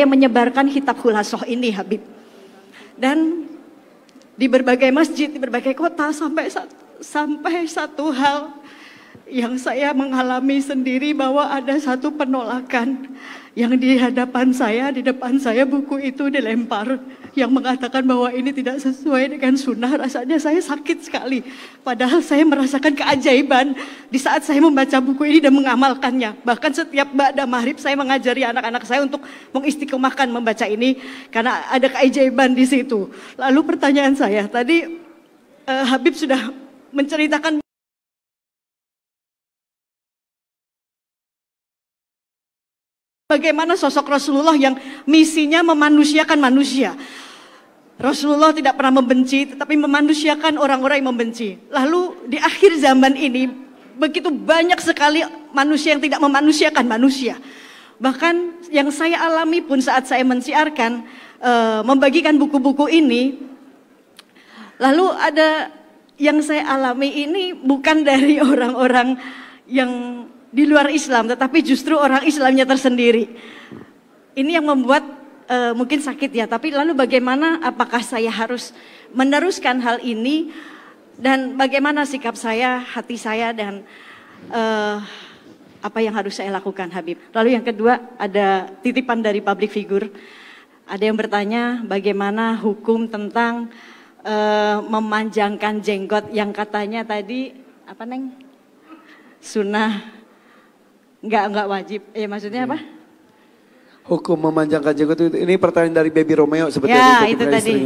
menyebarkan kitab khulasoh ini Habib. Dan di berbagai masjid, di berbagai kota, sampai satu hal yang saya mengalami sendiri, bahwa ada satu penolakan yang di hadapan saya, di depan saya buku itu dilempar, yang mengatakan bahwa ini tidak sesuai dengan sunnah. Rasanya saya sakit sekali, padahal saya merasakan keajaiban di saat saya membaca buku ini dan mengamalkannya. Bahkan setiap ba'da maghrib saya mengajari anak-anak saya untuk mengistiqomahkan membaca ini, karena ada keajaiban di situ. Lalu pertanyaan saya, tadi Habib sudah menceritakan bagaimana sosok Rasulullah yang misinya memanusiakan manusia. Rasulullah tidak pernah membenci, tetapi memanusiakan orang-orang yang membenci. Lalu di akhir zaman ini begitu banyak sekali manusia yang tidak memanusiakan manusia. Bahkan yang saya alami pun saat saya mensiarkan, membagikan buku-buku ini, lalu ada yang saya alami ini bukan dari orang-orang yang di luar Islam, tetapi justru orang Islamnya tersendiri. Ini yang membuat mungkin sakit ya, tapi lalu bagaimana, apakah saya harus meneruskan hal ini, dan bagaimana sikap saya, hati saya, dan apa yang harus saya lakukan Habib. Lalu yang kedua, ada titipan dari public figure. Ada yang bertanya bagaimana hukum tentang memanjangkan jenggot yang katanya tadi, apa Neng? Sunnah. Enggak wajib. Maksudnya apa? Hukum memanjangkan jenggot itu, ini pertanyaan dari Baby Romeo Ya, sebetulnya. itu tadi.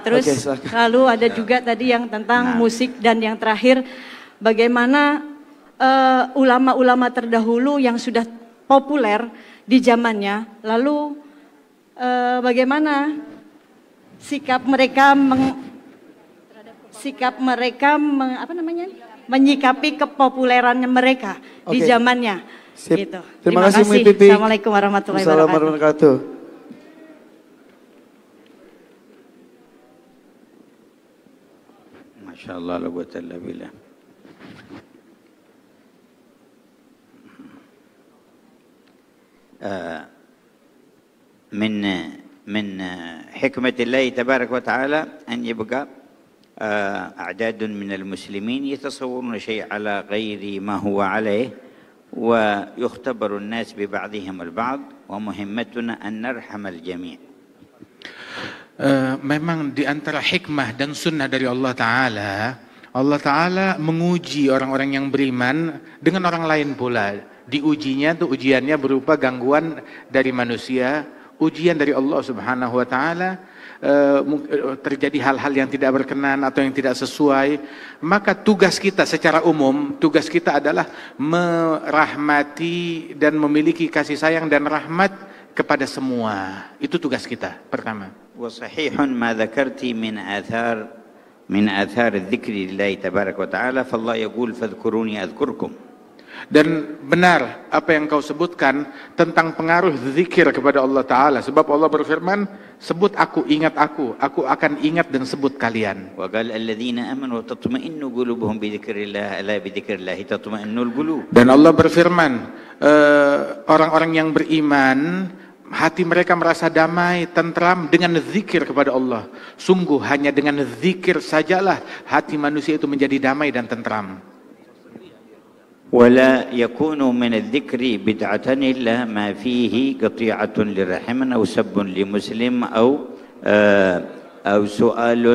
Terus lalu ada juga tadi yang tentang musik, dan yang terakhir bagaimana ulama-ulama terdahulu yang sudah populer di zamannya, lalu bagaimana sikap mereka menyikapi kepopulerannya mereka di zamannya. Gitu. Terima kasih. Assalamualaikum warahmatullahi wabarakatuh. Masya Allah, la quwwata illa billah. من حكمة الله تبارك وتعالى أن يبقى أعداد من المسلمين يتصورون شيء على غير ما هو عليه ويختبر الناس ببعضهم البعض ومهمتنا أن نرحم الجميع. Memang di antara hikmah dan sunnah dari Allah Ta'ala menguji orang-orang yang beriman dengan orang lain pula. Diujinya tuh ujiannya berupa gangguan dari manusia, ujian dari Allah Subhanahu Wa Ta'ala, terjadi hal-hal yang tidak berkenan atau yang tidak sesuai, maka tugas kita secara umum, tugas kita adalah merahmati dan memiliki kasih sayang dan rahmat kepada semua. Itu tugas kita pertama. وصحيح ما ذكرت من آثار الذكر لله تبارك وتعالى فالله يقول فاذكروني أذكركم. Dan benar apa yang kau sebutkan tentang pengaruh zikir kepada Allah Ta'ala. Sebab Allah berfirman, sebut aku, ingat aku akan ingat dan sebut kalian. وقال الذين آمنوا تطمئن قلوبهم بذكر الله ألا بذكر الله تطمئن القلوب. Dan Allah berfirman, orang-orang yang beriman hati mereka merasa damai, tentram dengan zikir kepada Allah. Sungguh hanya dengan zikir sajalah hati manusia itu menjadi damai dan tentram. ولا يكون من الذكر بدعة إلا ما فيه قطيعة لرحم أو سب لمسلم أو سؤال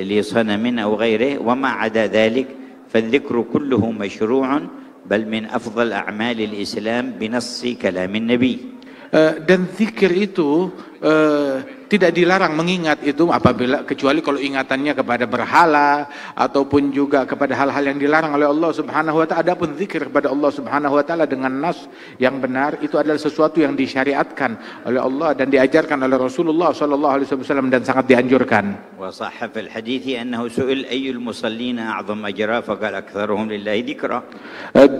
لصنم أو غيره وما عدا ذلك فالذكر كله مشروع بل من أفضل أعمال الإسلام بنص كلام النبي. Dan zikir itu tidak dilarang mengingat itu apabila kecuali kalau ingatannya kepada berhala ataupun juga kepada hal-hal yang dilarang oleh Allah Subhanahu Wa Ta'ala. Adapun zikir kepada Allah Subhanahu Wa Ta'ala dengan nas yang benar itu adalah sesuatu yang disyariatkan oleh Allah dan diajarkan oleh Rasulullah Sallallahu Alaihi Wasallam dan sangat dianjurkan. وصح في الحديث أنه سئل أي المصلين أعظم أجرا فقال أكثرهم لله ذكرا.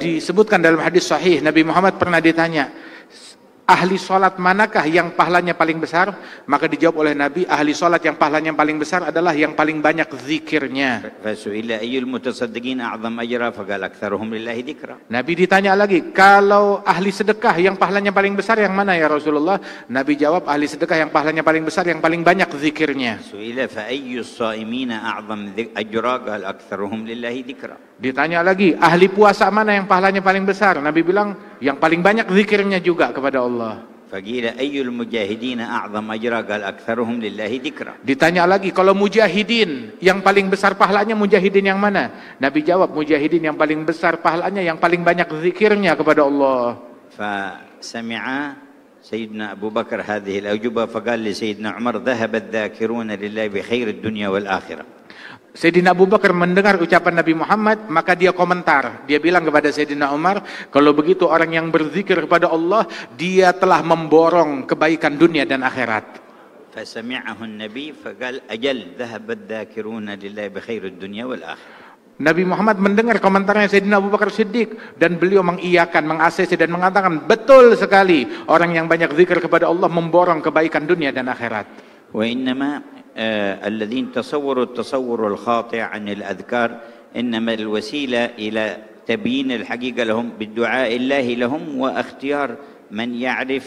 Disebutkan dalam hadis sahih Nabi Muhammad pernah ditanya, ahli salat manakah yang pahalanya paling besar? Maka dijawab oleh Nabi, ahli salat yang pahalanya paling besar adalah yang paling banyak zikirnya. Nabi ditanya lagi, kalau ahli sedekah yang pahalanya paling besar yang mana ya Rasulullah? Nabi jawab, ahli sedekah yang pahalanya paling besar yang paling banyak zikirnya. Ditanya lagi, ahli puasa mana yang pahalanya paling besar? Nabi bilang, yang paling banyak zikirnya juga kepada Allah. Ditanya lagi, kalau mujahidin yang paling besar pahalanya mujahidin yang mana? Nabi jawab, mujahidin yang paling besar pahalanya yang paling banyak zikirnya kepada Allah. فسمع سيدنا أبو بكر هذه الأجوبة فقال لسيدنا عمر ذهب الذاكرون لله بخير الدنيا والآخرة. Sayyidina Abu Bakar mendengar ucapan Nabi Muhammad, maka dia komentar. Dia bilang kepada Sayyidina Umar, kalau begitu orang yang berzikir kepada Allah, dia telah memborong kebaikan dunia dan akhirat. فسمعه النبي فقال أجل ذهب الذاكرون لله بخير الدنيا والآخرة. Nabi Muhammad mendengar komentarnya Sayyidina Abu Bakar Siddiq dan beliau mengiyakan, mengaksesi dan mengatakan, betul sekali orang yang banyak zikir kepada Allah memborong kebaikan dunia dan akhirat. وإنما الذين تصوروا التصور الخاطئ عن الأذكار إنما الوسيلة إلى تبيين الحقيقة لهم بالدعاء الله لهم واختيار من يعرف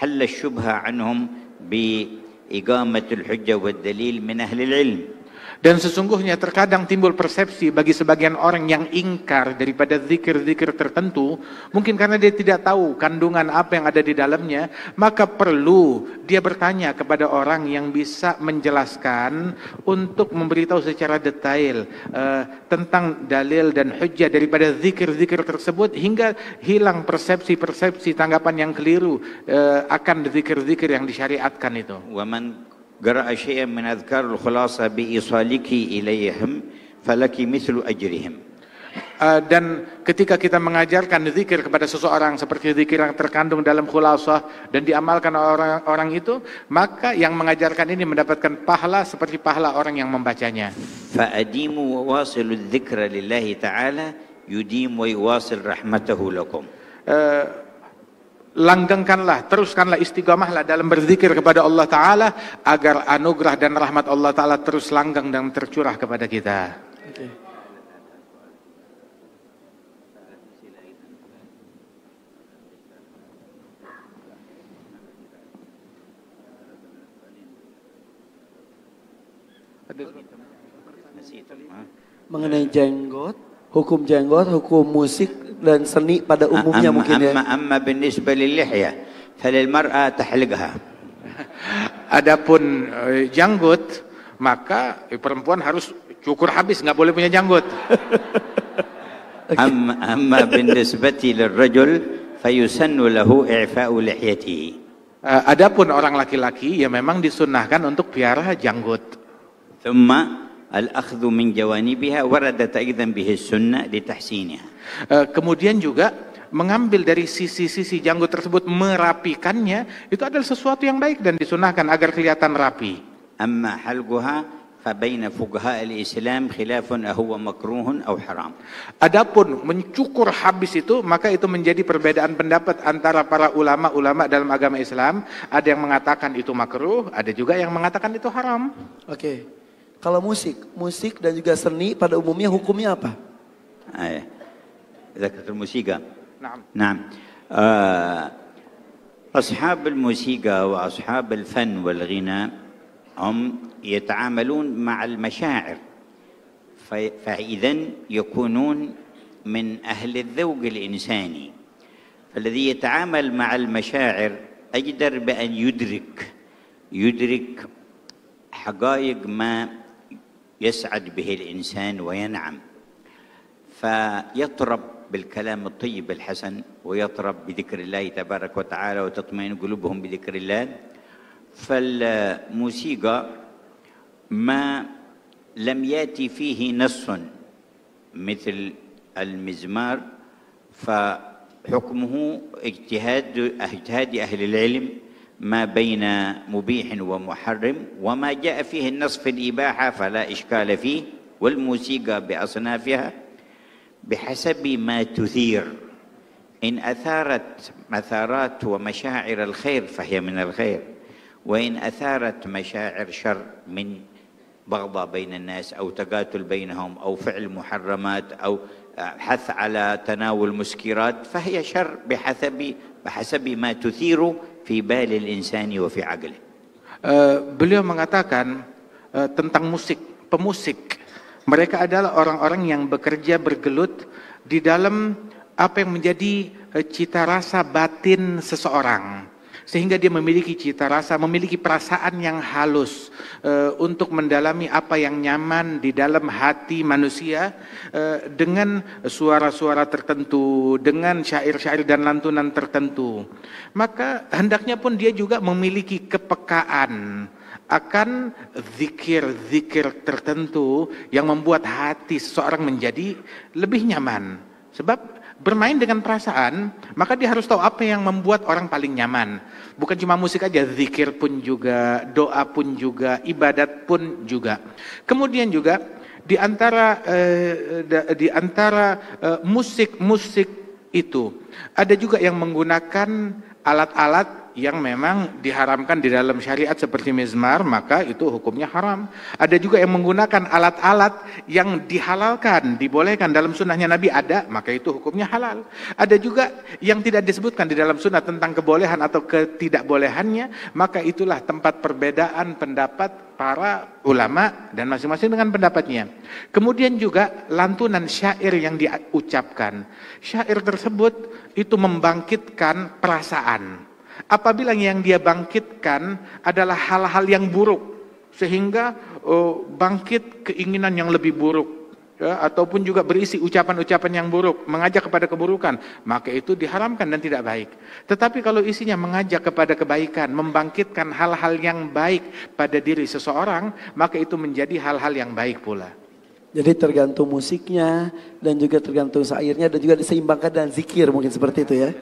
حل الشبهة عنهم بإقامة الحجة والدليل من أهل العلم. Dan sesungguhnya terkadang timbul persepsi bagi sebagian orang yang ingkar daripada zikir-zikir tertentu, mungkin karena dia tidak tahu kandungan apa yang ada di dalamnya, maka perlu dia bertanya kepada orang yang bisa menjelaskan untuk memberitahu secara detail tentang dalil dan hujjah daripada zikir-zikir tersebut, hingga hilang persepsi-persepsi tanggapan yang keliru akan zikir-zikir yang disyariatkan itu. قرأ شيئا من أذكار الخلاصة بإيصالك إليهم فلك مثل أجرهم. Dan ketika kita mengajarkan zikir kepada seseorang seperti zikir yang terkandung dalam khulasah dan diamalkan orang itu, maka yang mengajarkan ini mendapatkan pahala seperti pahala orang yang membacanya. فأديموا وواصلوا الذكر لله تعالى يديم ويواصل رحمته لكم. Langgengkanlah, teruskanlah, istiqamahlah dalam berzikir kepada Allah Ta'ala agar anugerah dan rahmat Allah Ta'ala terus langgeng dan tercurah kepada kita. Mengenai jenggot, hukum musik dan seni pada umumnya mungkin ya. Amma بالنسبة لللحية فللمرأة تحلقها. Adapun janggut, maka perempuan harus cukur habis, nggak boleh punya janggut. أما بالنسبة للرجل فيسن له إعفاء لحيته. Adapun orang laki-laki ya memang disunnahkan untuk piara janggut. ثم الأخذ من جوانبها وردت أيضا به السنة لتحسينها. Kemudian juga mengambil dari sisi-sisi janggut tersebut, merapikannya, itu adalah sesuatu yang baik dan disunahkan agar kelihatan rapi. أما حلقها فبين فقهاء الإسلام خلاف أهو مكروه أو حرام. Adapun mencukur habis itu, maka itu menjadi perbedaan pendapat antara para ulama dalam agama Islam. Ada yang mengatakan itu makruh, ada juga yang mengatakan itu haram. Oke. Kalau musik dan juga seni pada umumnya hukumnya apa? ذكرت الموسيقى. نعم. نعم. أصحاب الموسيقى وأصحاب الفن والغناء هم يتعاملون مع المشاعر، فإذا يكونون من أهل الذوق الإنساني، فالذي يتعامل مع المشاعر أجدر بأن يدرك حقائق ما يسعد به الإنسان وينعم، فيطرب بالكلام الطيب الحسن ويطرب بذكر الله تبارك وتعالى وتطمئن قلوبهم بذكر الله. فالموسيقى ما لم يأتي فيه نص مثل المزمار فحكمه اجتهاد أهل العلم ما بين مبيح ومحرم، وما جاء فيه النص في الإباحة فلا إشكال فيه. والموسيقى بأصنافها بحسب ما تثير، إن أثارت مثارات ومشاعر الخير فهي من الخير، وإن أثارت مشاعر شر من بغضة بين الناس أو تقاتل بينهم أو فعل محرمات أو حث على تناول مسكرات فهي شر بحسب ما تثير في بال الإنسان وفي عقله. Beliau mengatakan tentang pemusik. Mereka adalah orang-orang yang bekerja bergelut di dalam apa yang menjadi cita rasa batin seseorang. Sehingga dia memiliki cita rasa, memiliki perasaan yang halus untuk mendalami apa yang nyaman di dalam hati manusia dengan suara-suara tertentu, dengan syair-syair dan lantunan tertentu. Maka hendaknya pun dia juga memiliki kepekaan akan zikir-zikir tertentu yang membuat hati seseorang menjadi lebih nyaman. Sebab bermain dengan perasaan, maka dia harus tahu apa yang membuat orang paling nyaman. Bukan cuma musik aja, zikir pun juga, doa pun juga, ibadat pun juga. Kemudian juga di antara musik-musik itu ada juga yang menggunakan alat-alat yang memang diharamkan di dalam syariat seperti mizmar, maka itu hukumnya haram. Ada juga yang menggunakan alat-alat yang dihalalkan, dibolehkan dalam sunnahnya Nabi ada, maka itu hukumnya halal. Ada juga yang tidak disebutkan di dalam sunnah tentang kebolehan atau ketidakbolehannya, maka itulah tempat perbedaan pendapat para ulama dan masing-masing dengan pendapatnya. Kemudian juga lantunan syair yang diucapkan. Syair tersebut itu membangkitkan perasaan. Apabila yang dia bangkitkan adalah hal-hal yang buruk, sehingga bangkit keinginan yang lebih buruk, ya, ataupun juga berisi ucapan-ucapan yang buruk, mengajak kepada keburukan, maka itu diharamkan dan tidak baik. Tetapi kalau isinya mengajak kepada kebaikan, membangkitkan hal-hal yang baik pada diri seseorang, maka itu menjadi hal-hal yang baik pula. Jadi tergantung musiknya dan juga tergantung syairnya dan juga diseimbangkan dengan zikir, mungkin seperti itu ya.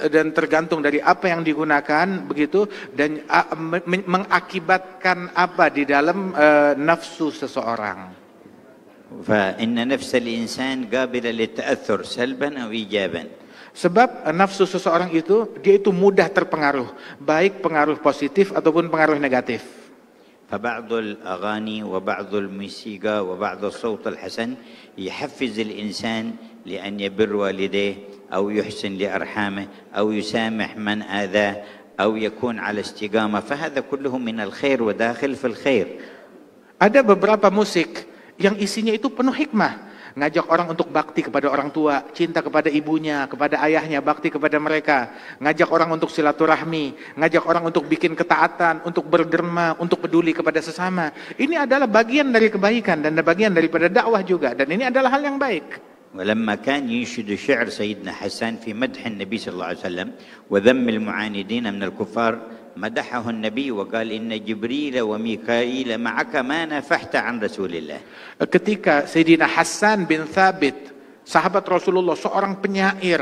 Dan tergantung dari apa yang digunakan begitu, dan mengakibatkan apa di dalam nafsu seseorang. فإن نفس الإنسان قابلة للتأثر سلبا أو إيجابا. Sebab nafsu seseorang itu, dia itu mudah terpengaruh, baik pengaruh positif ataupun pengaruh negatif. فبعض الأغاني وبعض الموسيقى وبعض الصوت الحسن يحفز الإنسان لأن يبر والديه أو يحسن لأرحامه أو يسامح من آذاه أو يكون على استقامة، فهذا كله من الخير وداخل في الخير. Ada beberapa musik yang isinya itu penuh hikmah, ngajak orang untuk bakti kepada orang tua, cinta kepada ibunya, kepada ayahnya, bakti kepada mereka, ngajak orang untuk silaturahmi, ngajak orang untuk bikin ketaatan, untuk berderma, untuk peduli kepada sesama. Ini adalah bagian dari kebaikan dan bagian daripada dakwah juga, dan ini adalah hal yang baik. ولما كان ينشد شعر سيدنا حسان في مدح النبي صلى الله عليه وسلم وذم المعاندين من الكفار، مدحه النبي وقال إن جبريل وميكائيل معك ما نفحت عن رسول الله. Ketika Sayyidina Hasan bin Thabit, sahabat Rasulullah, seorang penyair,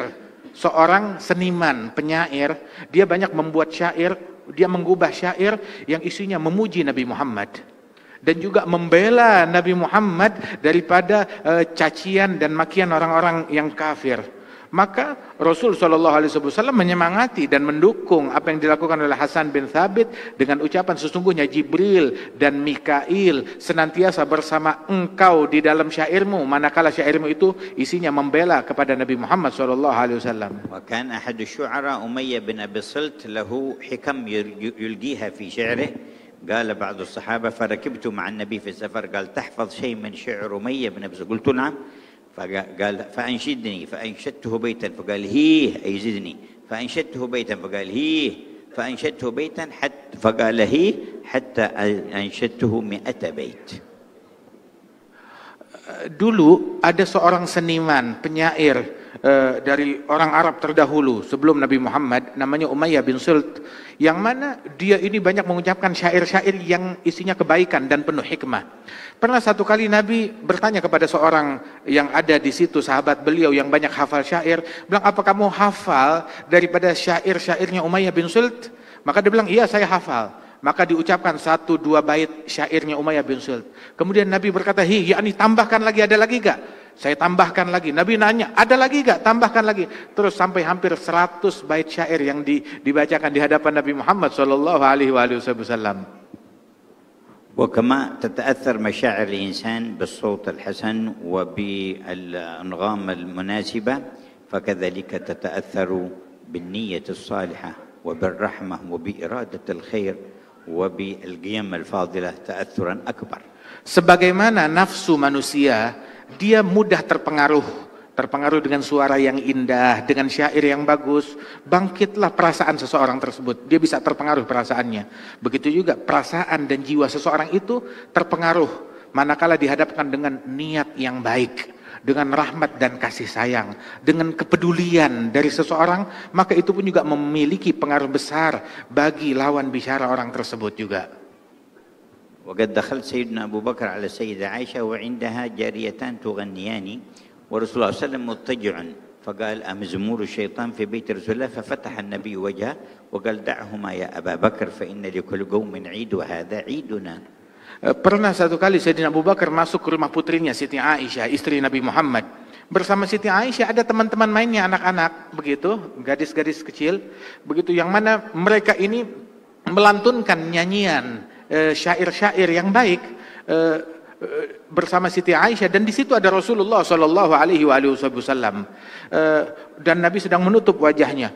seorang seniman penyair, dia banyak membuat syair, dia mengubah syair yang isinya memuji Nabi Muhammad dan juga membela Nabi Muhammad daripada cacian dan makian orang-orang yang kafir. Maka Rasul SAW menyemangati dan mendukung apa yang dilakukan oleh Hasan bin Thabit dengan ucapan, sesungguhnya Jibril dan Mikail senantiasa bersama engkau di dalam syairmu, manakala syairmu itu isinya membela kepada Nabi Muhammad SAW. وكان أحد الشعراء أمية بن أبي الصلت له حكم يلقيها في شعره. قال بعض الصحابة فركبت مع النبي في السفر، قال تحفظ شيء من شعر أمية بن أبي الصلت؟ قلت نعم. فقال فأنشدني، فأنشدته بيتا فقال هيه أي زدني، فأنشدته بيتا فقال هيه، فأنشدته بيتا حتى فقال هيه حتى أنشدته 100 بيت. Dulu ada seorang seniman penyair dari orang Arab terdahulu sebelum Nabi Muhammad, namanya Umayyah bin Sult, yang mana dia ini banyak mengucapkan syair-syair yang isinya kebaikan dan penuh hikmah. Pernah satu kali Nabi bertanya kepada seorang yang ada di situ, sahabat beliau yang banyak hafal syair, bilang, apa kamu hafal daripada syair-syairnya Umayyah bin Sult? Maka dia bilang, iya saya hafal. Maka diucapkan 1-2 bait syairnya Umayyah bin Sult. Kemudian Nabi berkata, yakni tambahkan lagi, ada lagi gak? Saya tambahkan lagi. Nabi nanya, ada lagi gak? Tambahkan lagi. Terus sampai hampir 100 bait syair yang dibacakan di hadapan Nabi Muhammad SAW. وكما تتأثر مشاعر الإنسان بالصوت الحسن وبالأنغام المناسبة، فكذلك تتأثر بالنية الصالحة وبالرحمة وبإرادة الخير وبالقيم الفاضلة تأثرا أكبر. Sebagaimana nafsu manusia, dia mudah terpengaruh dengan suara yang indah, dengan syair yang bagus, bangkitlah perasaan seseorang tersebut. Dia bisa terpengaruh perasaannya. Begitu juga perasaan dan jiwa seseorang itu terpengaruh manakala dihadapkan dengan niat yang baik, dengan rahmat dan kasih sayang, dengan kepedulian dari seseorang, maka itu pun juga memiliki pengaruh besar bagi lawan bicara orang tersebut juga. وقد دخلت سيدنا أبو بكر على السيدة عائشة وعندها جاريتان تغنيان ورسول الله صلى الله عليه وسلم مضطجع، فقال أمزمور الشيطان في بيت رسول الله؟ ففتح النبي وجهه وقال دعهما يا أبا بكر فإن لكل قوم عيد وهذا عيدنا. Pernah satu kali Sayyidina Abu Bakar masuk ke rumah putrinya Siti Aisyah, istri Nabi Muhammad. Bersama Siti Aisyah ada teman-teman mainnya, anak-anak begitu, gadis-gadis kecil begitu, yang mana mereka ini melantunkan nyanyian syair-syair yang baik bersama Siti Aisyah, dan di situ ada Rasulullah SAW. Dan Nabi sedang menutup wajahnya.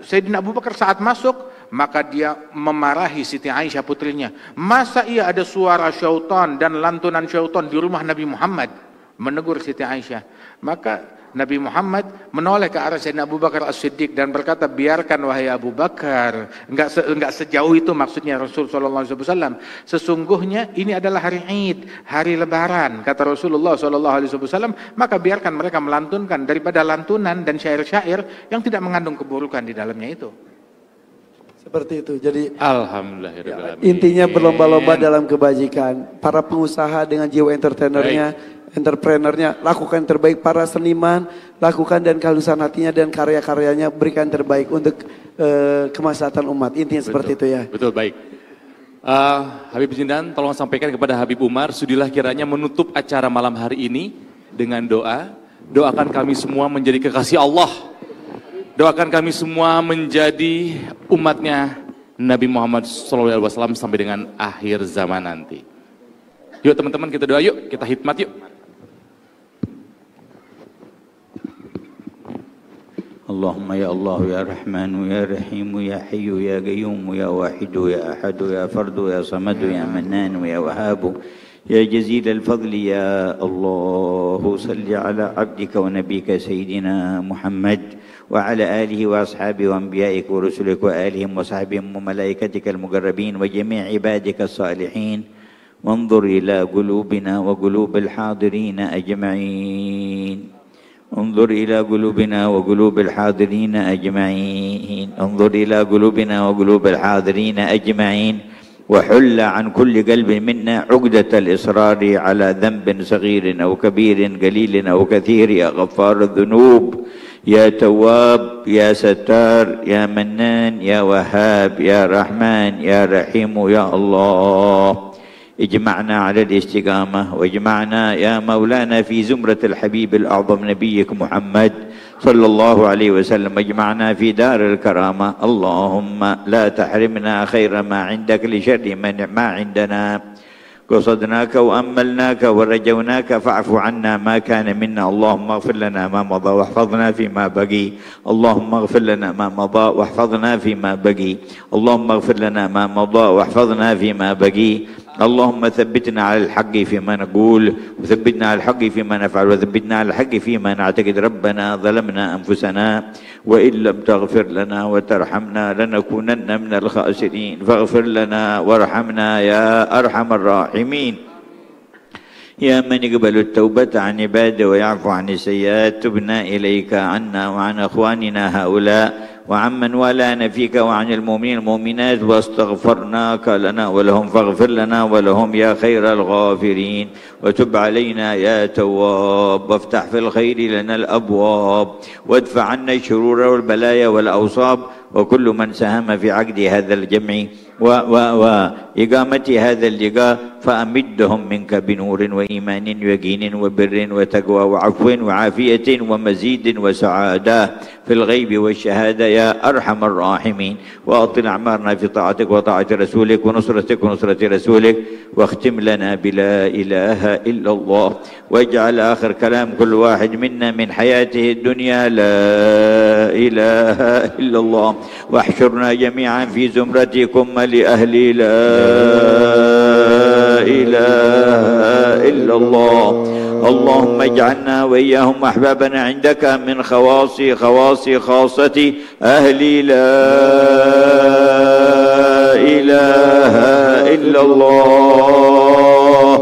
Sayyidina Abu Bakar saat masuk, maka dia memarahi Siti Aisyah putrinya. Masa iya ada suara syaitan dan lantunan syaitan di rumah Nabi Muhammad? Menegur Siti Aisyah. Maka Nabi Muhammad menoleh ke arah Sayyidina Abu Bakar As-Siddiq dan berkata, biarkan wahai Abu Bakar. Enggak sejauh itu maksudnya Rasul SAW. Sesungguhnya ini adalah hari Id, hari Lebaran, kata Rasulullah SAW. Maka biarkan mereka melantunkan daripada lantunan dan syair-syair yang tidak mengandung keburukan di dalamnya itu. Seperti itu. Jadi Alhamdulillah. Intinya berlomba-lomba dalam kebajikan. Para pengusaha dengan jiwa entrepreneurnya lakukan yang terbaik. Para seniman lakukan dan kehalusan hatinya dan karya-karyanya berikan terbaik untuk kemaslahatan umat. Intinya seperti itu ya. Betul, baik. Habib Jindan, tolong sampaikan kepada Habib Umar, sudilah kiranya menutup acara malam hari ini dengan doa. Doakan kami semua menjadi kekasih Allah. Doakan kami semua menjadi umatnya Nabi Muhammad SAW sampai dengan akhir zaman nanti. Yuk teman-teman, kita doa yuk, kita hikmat yuk. اللهم يا الله يا رحمن يا رحيم يا حي يا قيوم يا واحد يا أحد يا فرد يا صمد يا منان يا وهاب يا جزيل الفضل يا الله صل على عبدك ونبيك سيدنا محمد وعلى آله وأصحابه وأنبيائك ورسلك وآلهم وصحبهم وملائكتك المقربين وجميع عبادك الصالحين وانظر إلى قلوبنا وقلوب الحاضرين أجمعين انظر إلى قلوبنا وقلوب الحاضرين أجمعين انظر إلى قلوبنا وقلوب الحاضرين أجمعين وحل عن كل قلب منا عقدة الإصرار على ذنب صغير أو كبير قليل أو كثير يا غفار الذنوب يا تواب يا ستار يا منان يا وهاب يا رحمن يا رحيم يا الله اجمعنا على الاستقامة واجمعنا يا مولانا في زمرة الحبيب الأعظم نبيك محمد صلى الله عليه وسلم اجمعنا في دار الكرامة اللهم لا تحرمنا خير ما عندك لشر ما عندنا قصدناك وأملناك ورجوناك فاعف عنا ما كان منا اللهم اغفر لنا ما مضى واحفظنا فيما بقي اللهم اغفر لنا ما مضى واحفظنا فيما بقي اللهم اغفر لنا ما مضى واحفظنا فيما بقي اللهم ثبتنا على الحق فيما نقول وثبتنا على الحق فيما نفعل وثبتنا على الحق فيما نعتقد ربنا ظلمنا أنفسنا وإن لم تغفر لنا وترحمنا لنكونن من الخاسرين فاغفر لنا وارحمنا يا أرحم الراحمين يا من يقبل التوبة عن عباده ويعفو عن السيئات تبنا إليك عنا وعن أخواننا هؤلاء وعمن والانا فيك وعن المؤمنين المؤمنات واستغفرناك لنا ولهم فاغفر لنا ولهم يا خير الغافرين وتب علينا يا تواب وافتح في الخير لنا الأبواب وادفع عنا الشرور والبلايا والأوصاب وكل من ساهم في عقد هذا الجمع وإقامة هذا اللقاء فأمدهم منك بنور وإيمان ويقين وبر وتقوى وعفو وعافية ومزيد وسعادة في الغيب والشهادة يا أرحم الراحمين وأطل أعمارنا في طاعتك وطاعة رسولك ونصرتك ونصرة رسولك واختم لنا بلا إله إلا الله واجعل آخر كلام كل واحد منا من حياته الدنيا لا إله إلا الله واحشرنا جميعا في زمرتكم لأهل لا إله إلا الله اللهم اجعلنا وإياهم أحبابنا عندك من خواص خاصة أهل لا إله إلا الله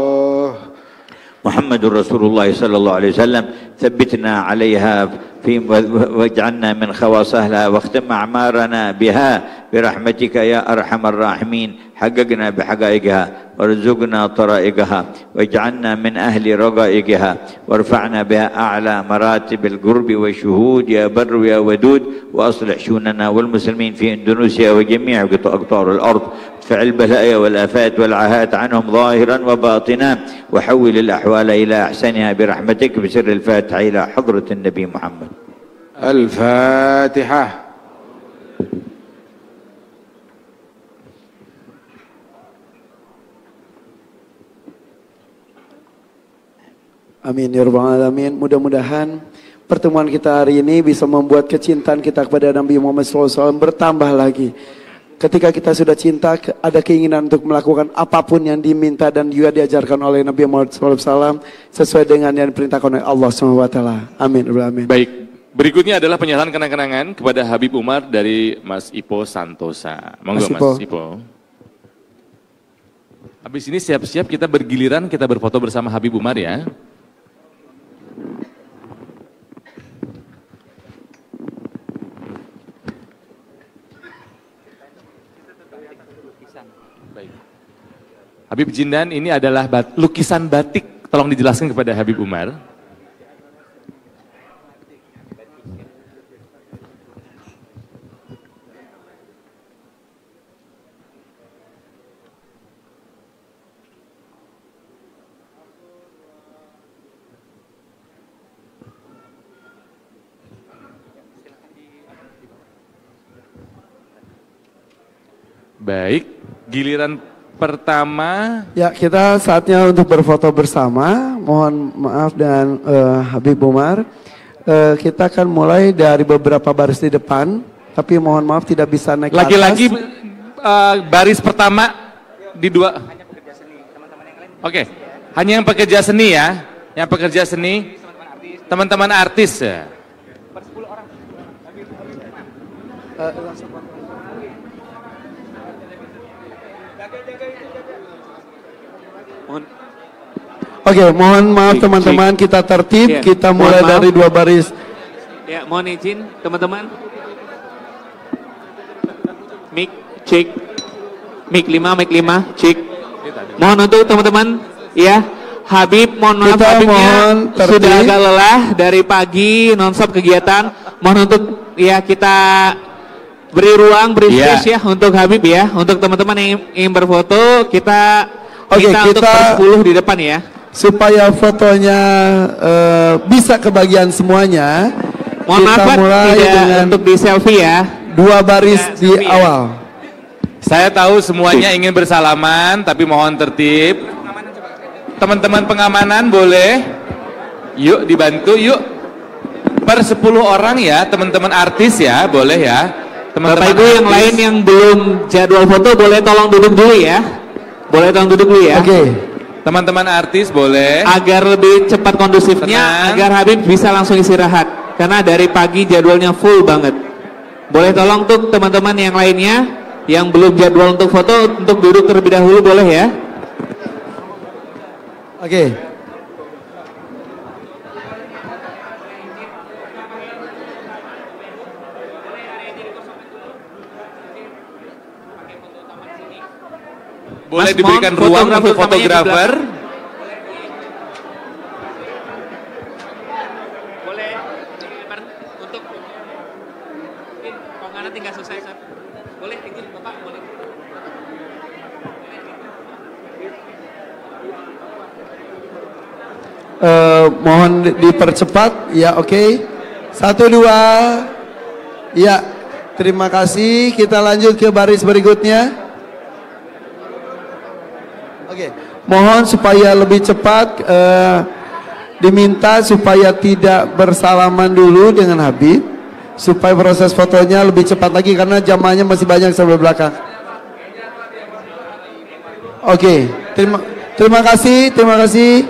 محمد رسول الله صلى الله عليه وسلم ثبتنا عليها واجعلنا من خواص أهلها واختم أعمارنا بها برحمتك يا أرحم الراحمين حققنا بحقائقها وارزقنا طرائقها واجعلنا من أهل رقائقها وارفعنا بها أعلى مراتب القرب والشهود يا بر يا ودود وأصلح شؤوننا والمسلمين في إندونيسيا وجميع أقطار الأرض ادفع البلايا والآفات والعاهات عنهم ظاهرا وباطنا وحول الأحوال إلى أحسنها برحمتك بسر الفاتحة إلى حضرة النبي محمد. الفاتحة. Amin ya rabbal alamin. Mudah-mudahan pertemuan kita hari ini bisa membuat kecintaan kita kepada Nabi Muhammad SAW bertambah lagi. Ketika kita sudah cinta, ada keinginan untuk melakukan apapun yang diminta dan juga diajarkan oleh Nabi Muhammad SAW sesuai dengan yang diperintahkan oleh Allah SWT. Amin. Baik, berikutnya adalah penyerahan kenang-kenangan kepada Habib Umar dari Mas Ipo Santosa. Monggo Mas Ipo. Habis ini siap-siap kita bergiliran, kita berfoto bersama Habib Umar ya. Habib Jindan, ini adalah lukisan batik, tolong dijelaskan kepada Habib Umar. Baik, giliran pertama. Ya, kita saatnya untuk berfoto bersama. Mohon maaf dan Habib Umar. Kita akan mulai dari beberapa baris di depan, tapi mohon maaf tidak bisa naik ke atas. Lagi-lagi baris pertama di dua. Oke, hanya yang pekerja seni ya, yang pekerja seni, teman-teman artis ya. Oke, mohon maaf teman-teman, kita tertib, kita mulai dari dua baris. Ya, mohon izin teman-teman. Mic cek. Mic 5, cek. Mohon untuk teman-teman, ya. Habib, mohon maaf Habibnya sudah agak lelah dari pagi nonstop kegiatan. Mohon untuk ya kita beri ruang, beri space ya untuk Habib ya. Untuk teman-teman yang ingin berfoto, kita untuk per 10 di depan ya. Supaya fotonya bisa kebagian semuanya, mohon kita maaf, mulai dengan untuk di selfie ya. Dua baris di awal. Saya tahu semuanya ingin bersalaman, tapi mohon tertib. Teman-teman pengamanan boleh, yuk dibantu yuk. Per 10 orang ya, teman-teman artis ya, boleh ya. Bapak Ibu yang lain yang belum jadwal foto boleh tolong duduk dulu ya. Boleh tolong duduk dulu ya. Oke. Teman-teman artis boleh. Agar lebih cepat kondusifnya, agar Habib bisa langsung istirahat. Karena dari pagi jadwalnya full banget. Boleh tolong untuk teman-teman yang lainnya yang belum jadwal untuk foto, untuk duduk terlebih dahulu boleh ya. Oke. Boleh diberikan ruang untuk fotografer. Boleh untuk penganan tinggal selesai. Boleh izin Bapak, boleh. Mohon dipercepat ya, oke. 1, 2. Ya, terima kasih. Kita lanjut ke baris berikutnya. Oke, mohon supaya lebih cepat, diminta supaya tidak bersalaman dulu dengan Habib, supaya proses fotonya lebih cepat lagi karena jamaahnya masih banyak sampai belakang. Oke, terima kasih, terima kasih.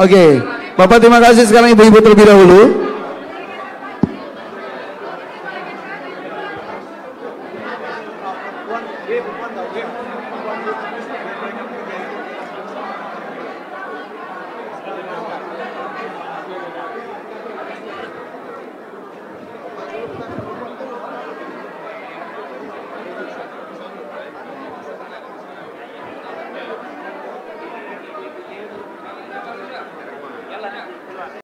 Oke, Bapak terima kasih. Sekarang ibu-ibu terlebih dahulu.